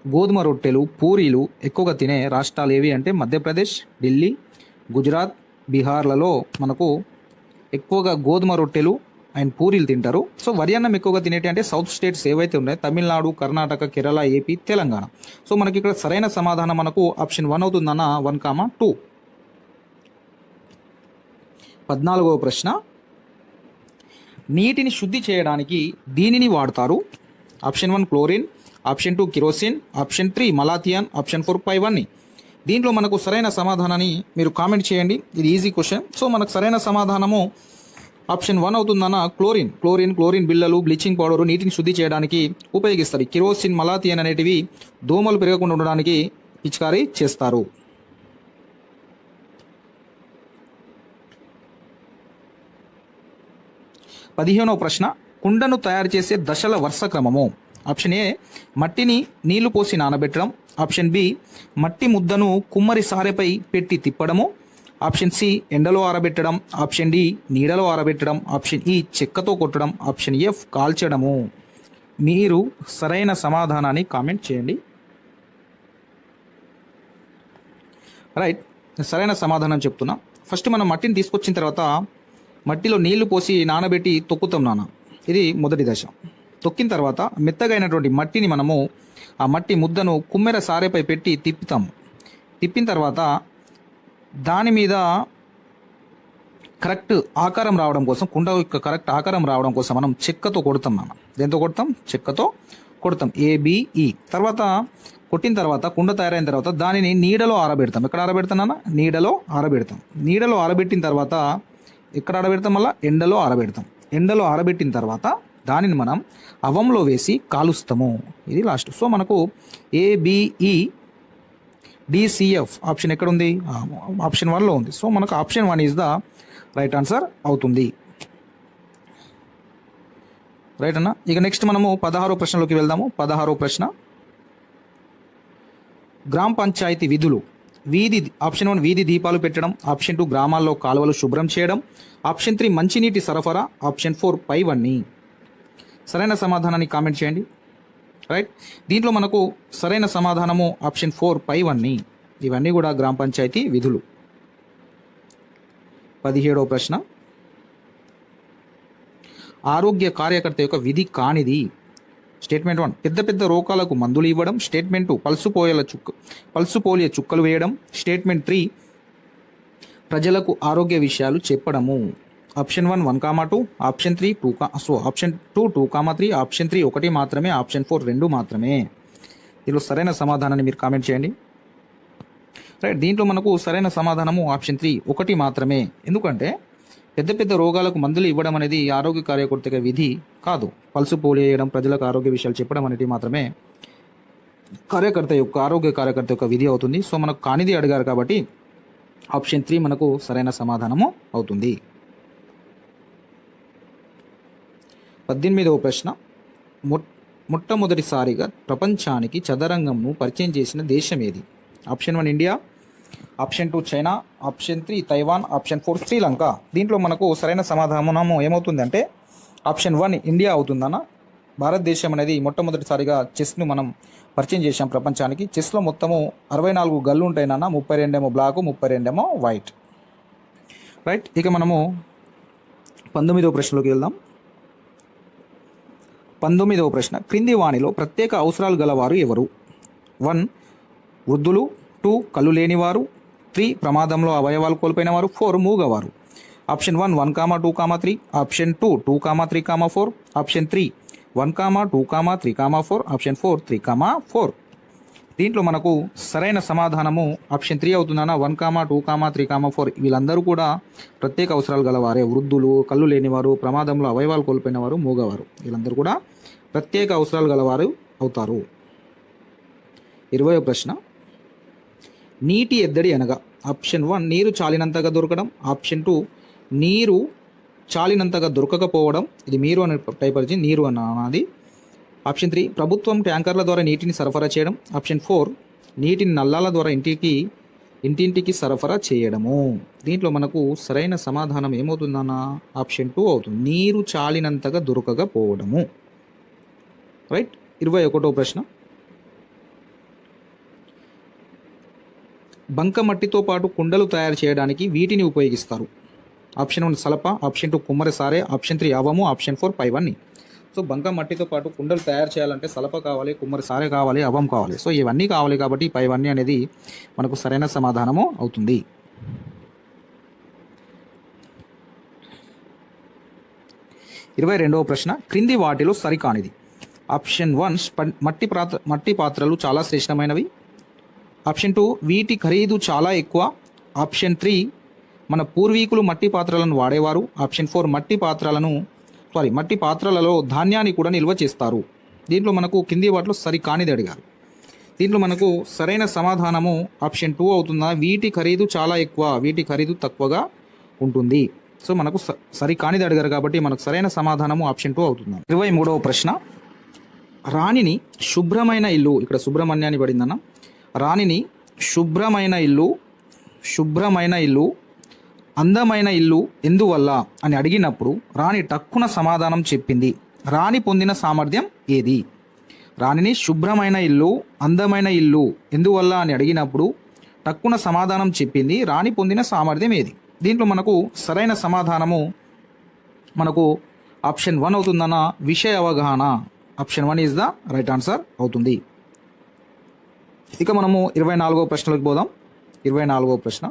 గోధుమ రొట్టెలు, పూరీలు ఎక్కువగా తినే రాష్ట్రాలు ఏవి అంటే మధ్యప్రదేశ్, ఢిల్లీ, గుజరాత్, బీహార్లలో మనకు ఎక్కువగా గోధుమ రొట్టెలు అండ్ పూరీలు తింటారు. సో వరి అన్నం ఎక్కువగా తినేటి అంటే సౌత్ స్టేట్స్ ఏవైతే ఉన్నాయో తమిళనాడు, కర్ణాటక, కేరళ, ఏపీ, తెలంగాణ. సో మనకి ఇక్కడ సరైన సమాధానం మనకు ఆప్షన్ 1 అవుతుందన్న 1, 2. 14వ ప్రశ్న, నీటిని శుద్ధి చేయడానికి దీనిని వాడతారు. Option 1 chlorine, option 2 kerosene, option 3 malathion, option 4 పైవన్నీ. దీంట్లో మనకు సరైన సమాధానాన్ని మీరు కామెంట్ చేయండి. ఇది ఈజీ క్వశ్చన్. సో మనకు సరైన సమాధానము ఆప్షన్ 1 అవుతుందన్న క్లోరిన్ బిళ్ళలు, బ్లీచింగ్ పౌడరు నీటిని శుద్ధి చేయడానికి ఉపయోగిస్తారు. కిరోసిన్, మలాథియాన్ అనేటివి దోమలు పెరగకుండా ఉండడానికి పిచికారీ చేస్తారు. 15వ ప్రశ్న, కుండను తయారు చేసే దశల వరుస క్రమము. ఆప్షన్ ఏ మట్టిని నీళ్లు పోసి నానబెట్టడం, ఆప్షన్ బి మట్టి ముద్దను కుమ్మరి సారెపై పెట్టి తిప్పడము, ఆప్షన్ సి ఎండలో ఆరబెట్టడం, ఆప్షన్ డి నీడలో ఆరబెట్టడం, ఆప్షన్ ఈ చెక్కతో కొట్టడం, ఆప్షన్ ఎఫ్ కాల్చడము. మీరు సరైన సమాధానాన్ని కామెంట్ చేయండి. రైట్, సరైన సమాధానం చెప్తున్నా. ఫస్ట్ మనం మట్టిని తీసుకొచ్చిన తర్వాత మట్టిలో నీళ్లు పోసి నానబెట్టి తొక్కుతాం నాన్న. ఇది మొదటి దశ. తొక్కిన తర్వాత మెత్తగా అయినటువంటి మట్టిని మనము ఆ మట్టి ముద్దను కుమ్మెర సారెపై పెట్టి తిప్పుతాము. తిప్పిన తర్వాత దాని మీద కరెక్ట్ ఆకారం రావడం కోసం, కుండ యొక్క కరెక్ట్ ఆకారం రావడం కోసం మనం చెక్కతో కొడతాం నాన్న. దేంతో కొడతాం? చెక్కతో కొడతాం. ఏబిఈ. తర్వాత కొట్టిన తర్వాత కుండ తయారైన తర్వాత దానిని నీడలో ఆరబెడతాం. ఎక్కడ ఆరబెడతాం నాన్న? నీడలో ఆరబెడతాం. నీడలో ఆరబెట్టిన తర్వాత ఎక్కడ ఆరబెడతాం? మళ్ళీ ఎండలో ఆరబెడతాం. ఎండలో ఆరబెట్టిన తర్వాత దానిని మనం అవంలో వేసి కాలుస్తాము. ఇది లాస్ట్. సో మనకు ఏబిఈ డిసిఎఫ్ ఆప్షన్ ఎక్కడ ఉంది? ఆప్షన్ 1లో ఉంది. సో మనకు option 1 is the right answer అవుతుంది. రైట్ అన్న. ఇక నెక్స్ట్ మనము 16వ ప్రశ్నలోకి వెళ్దాము. 16వ ప్రశ్న, గ్రామ పంచాయతీ విధులు. ఆప్షన్ 1 వీధి దీపాలు పెట్టడం, ఆప్షన్ 2 గ్రామాల్లో కాలువలు శుభ్రం చేయడం, ఆప్షన్ 3 మంచినీటి సరఫరా, ఆప్షన్ 4 పైవన్నీ. సరైన సమాధానాన్ని కామెంట్ చేయండి. రైట్, దీంట్లో మనకు సరైన సమాధానము ఆప్షన్ 4 పైవన్నీ. ఇవన్నీ కూడా గ్రామ పంచాయతీ విధులు. 17వ ప్రశ్న, ఆరోగ్య కార్యకర్త యొక్క విధి కానిది. స్టేట్మెంట్ 1 పెద్ద పెద్ద రోగాలకు మందులు ఇవ్వడం, స్టేట్మెంట్ 2 పల్సు పోలియో చుక్కలు వేయడం, స్టేట్మెంట్ 3 ప్రజలకు ఆరోగ్య విషయాలు చెప్పడము. ఆప్షన్ 1 1,2, ఆప్షన్ 3 2, ఆప్షన్ 2 2,3, ఆప్షన్ 3 1 మాత్రమే, ఆప్షన్ 4 2 మాత్రమే. దీనిలో సరైన సమాధానాన్ని మీరు కామెంట్ చేయండి. రైట్, దీంట్లో మనకు సరైన సమాధానము ఆప్షన్ 3 1 మాత్రమే. ఎందుకంటే పెద్ద పెద్ద రోగాలకు మందులు ఇవ్వడం అనేది ఆరోగ్య కార్యకర్తగా విధి కాదు. పల్సు పోలియో వేయడం, ప్రజలకు ఆరోగ్య విషయాలు చెప్పడం అనేది మాత్రమే ఆరోగ్య కార్యకర్త యొక్క విధి అవుతుంది. సో మనకు కానిది అడిగారు కాబట్టి ఆప్షన్ 3 మనకు సరైన సమాధానము అవుతుంది. 18వ ప్రశ్న, మొట్టమొదటిసారిగా ప్రపంచానికి చదరంగంను పరిచయం చేసిన దేశం ఏది? Option 1 India, option 2 China, option 3 Taiwan, option 4 Sri Lanka. దీంట్లో మనకు సరైన సమాధానము ఏమవుతుందంటే ఆప్షన్ 1 ఇండియా అవుతుందన్న. భారతదేశం అనేది మొట్టమొదటిసారిగా చెస్ను మనం పరిచయం చేసాం ప్రపంచానికి. చెస్లో మొత్తము 64 గల్లు ఉంటాయినన్న, 32 ఏమో బ్లాక్, 32 ఏమో వైట్. రైట్, ఇక మనము 19వ ప్రశ్నలోకి వెళ్దాం. 19వ ప్రశ్న, క్రింది వాణిలో ప్రత్యేక అవసరాలు గలవారు ఎవరు? 1 వృద్ధులు, 2 కళ్ళు లేనివారు, 3 ప్రమాదంలో అవయవాలు కోల్పోయిన వారు, 4 మూగవారు. Option 1 1,2,3, option 2 2,3,4, option 3 1,2,3,4, option 4 3,4. దీంట్లో మనకు సరైన సమాధానము ఆప్షన్ 3 అవుతుందన్న. 1,2,3,4 వీళ్ళందరూ కూడా ప్రత్యేక అవసరాలు గలవారే. వృద్ధులు, కళ్ళు లేనివారు, ప్రమాదంలో అవయవాలు కోల్పోయిన వారు, మూగవారు, వీళ్ళందరూ కూడా ప్రత్యేక అవసరాలు గలవారు అవుతారు. 20వ ప్రశ్న, నీటి ఎద్దడి అనగా? ఆప్షన్ 1 నీరు చాలినంతగా దొరకడం, ఆప్షన్ 2 నీరు చాలినంతగా దొరకకపోవడం, ఇది మీరు అనే టైప్ వచ్చింది, నీరు అన్నది. ఆప్షన్ 3 ప్రభుత్వం ట్యాంకర్ల ద్వారా నీటిని సరఫరా చేయడం, ఆప్షన్ 4 నీటిని నల్లాల ద్వారా ఇంటింటికి సరఫరా చేయడము. దీంట్లో మనకు సరైన సమాధానం ఏమవుతుందన్న? ఆప్షన్ 2 అవుతుంది, నీరు చాలినంతగా దొరకకపోవడము. రైట్, 21వ ప్రశ్న, బంకమట్టితో పాటు కుండలు తయారు చేయడానికి వీటిని ఉపయోగిస్తారు. ఆప్షన్ 1 సలప, ఆప్షన్ 2 కుమ్మరి సారే, ఆప్షన్ 3 అవము, ఆప్షన్ 4 పైవన్నీ. సో బంకమట్టితో పాటు కుండలు తయారు చేయాలంటే సలప కావాలి, కుమ్మరి సారే కావాలి, అవం కావాలి. సో ఇవన్నీ కావాలి కాబట్టి పైవన్నీ అనేది మనకు సరైన సమాధానము అవుతుంది. 22వ ప్రశ్న, క్రింది వాటిలో సరికానిది? ఆప్షన్ 1 మట్టి పాత్రలు చాలా శ్రేష్టమైనవి, ఆప్షన్ 2 వీటి ఖరీదు చాలా ఎక్కువ, ఆప్షన్ 3 మన పూర్వీకులు మట్టి పాత్రలను వాడేవారు, ఆప్షన్ 4 మట్టి పాత్రలలో ధాన్యాన్ని కూడా నిల్వ చేస్తారు. దీంట్లో మనకు కింది వాటిలో సరికానిది అడిగారు. దీంట్లో మనకు సరైన సమాధానము ఆప్షన్ 2 అవుతుందా? వీటి ఖరీదు చాలా ఎక్కువ, వీటి ఖరీదు తక్కువగా ఉంటుంది. సో మనకు సరికానిది అడిగారు కాబట్టి మనకు సరైన సమాధానము ఆప్షన్ 2 అవుతుంది. 23వ ప్రశ్న, రాణిని శుభ్రమైన ఇల్లు, ఇక్కడ సుబ్రహ్మణ్యాన్ని పడిందన్న. రాణిని శుభ్రమైన ఇల్లు అందమైన ఇల్లు ఎందువల్ల అని అడిగినప్పుడు రాణి టక్కున సమాధానం చెప్పింది. రాణి పొందిన సామర్థ్యం ఏది? రాణిని శుభ్రమైన ఇల్లు అందమైన ఇల్లు ఎందువల్ల అని అడిగినప్పుడు టక్కున సమాధానం చెప్పింది. రాణి పొందిన సామర్థ్యం ఏది? దీంట్లో మనకు సరైన సమాధానము మనకు ఆప్షన్ 1 అవుతుందన్న, విషయ అవగాహన. Option 1 is the right answer అవుతుంది. ఇక మనము 24వ ప్రశ్నలోకి పోదాం. 24వ ప్రశ్న,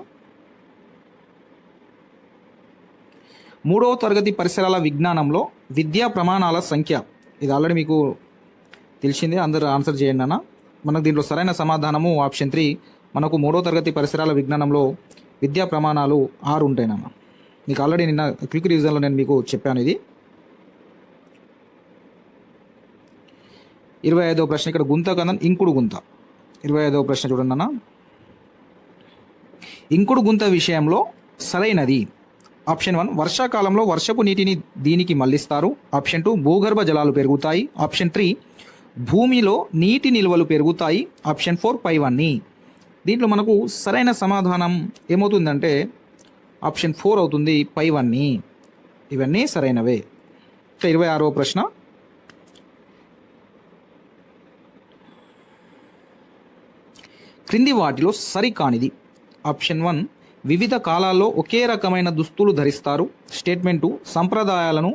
3వ తరగతి పరిసరాల విజ్ఞానంలో విద్యా ప్రమాణాల సంఖ్య. ఇది ఆల్రెడీ మీకు తెలిసిందే, అందరూ ఆన్సర్ చేయండి అన్న. మనకు దీంట్లో సరైన సమాధానము ఆప్షన్ 3. మనకు 3వ తరగతి పరిసరాల విజ్ఞానంలో విద్యా ప్రమాణాలు 6 ఉంటాయినన్న. మీకు ఆల్రెడీ నిన్న క్విక్ రివిజన్లో నేను మీకు చెప్పాను ఇది. 25వ ప్రశ్న, ఇక్కడ గుంత కథన్ ఇంకుడు గుంత. 25వ ప్రశ్న చూడండి అన్న, ఇంకుడు గుంత విషయంలో సరైనది. ఆప్షన్ 1 వర్షాకాలంలో వర్షపు నీటిని దీనికి మళ్లిస్తారు, ఆప్షన్ 2 భూగర్భ జలాలు పెరుగుతాయి, ఆప్షన్ 3 భూమిలో నీటి నిల్వలు పెరుగుతాయి, ఆప్షన్ 4 పైవన్నీ. దీంట్లో మనకు సరైన సమాధానం ఏమవుతుందంటే ఆప్షన్ 4 అవుతుంది, పైవన్నీ. ఇవన్నీ సరైనవే. 26వ ప్రశ్న, క్రింది వాటిలో సరికానిది. ఆప్షన్ 1 వివిధ కాలాల్లో ఒకే రకమైన దుస్తులు ధరిస్తారు. స్టేట్మెంట్ 2 సాంప్రదాయాలను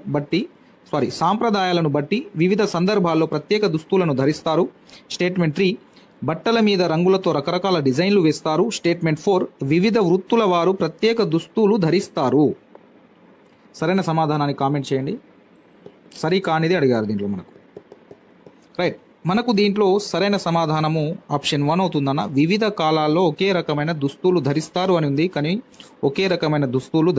బట్టి వివిధ సందర్భాల్లో ప్రత్యేక దుస్తులను ధరిస్తారు. స్టేట్మెంట్ 3 బట్టల మీద రంగులతో రకరకాల డిజైన్లు వేస్తారు. స్టేట్మెంట్ 4 వివిధ వృత్తుల వారు ప్రత్యేక దుస్తులు ధరిస్తారు. సరైన సమాధానాన్ని కామెంట్ చేయండి. సరి కానిది అడిగారు దీంట్లో మనకు. రైట్, మనకు దీంట్లో సరైన సమాధానము ఆప్షన్ 1 అవుతుందన్న. వివిధ కాలాల్లో ఒకే రకమైన దుస్తులు ధరిస్తారు అని ఉంది, కానీ ఒకే రకమైన దుస్తులు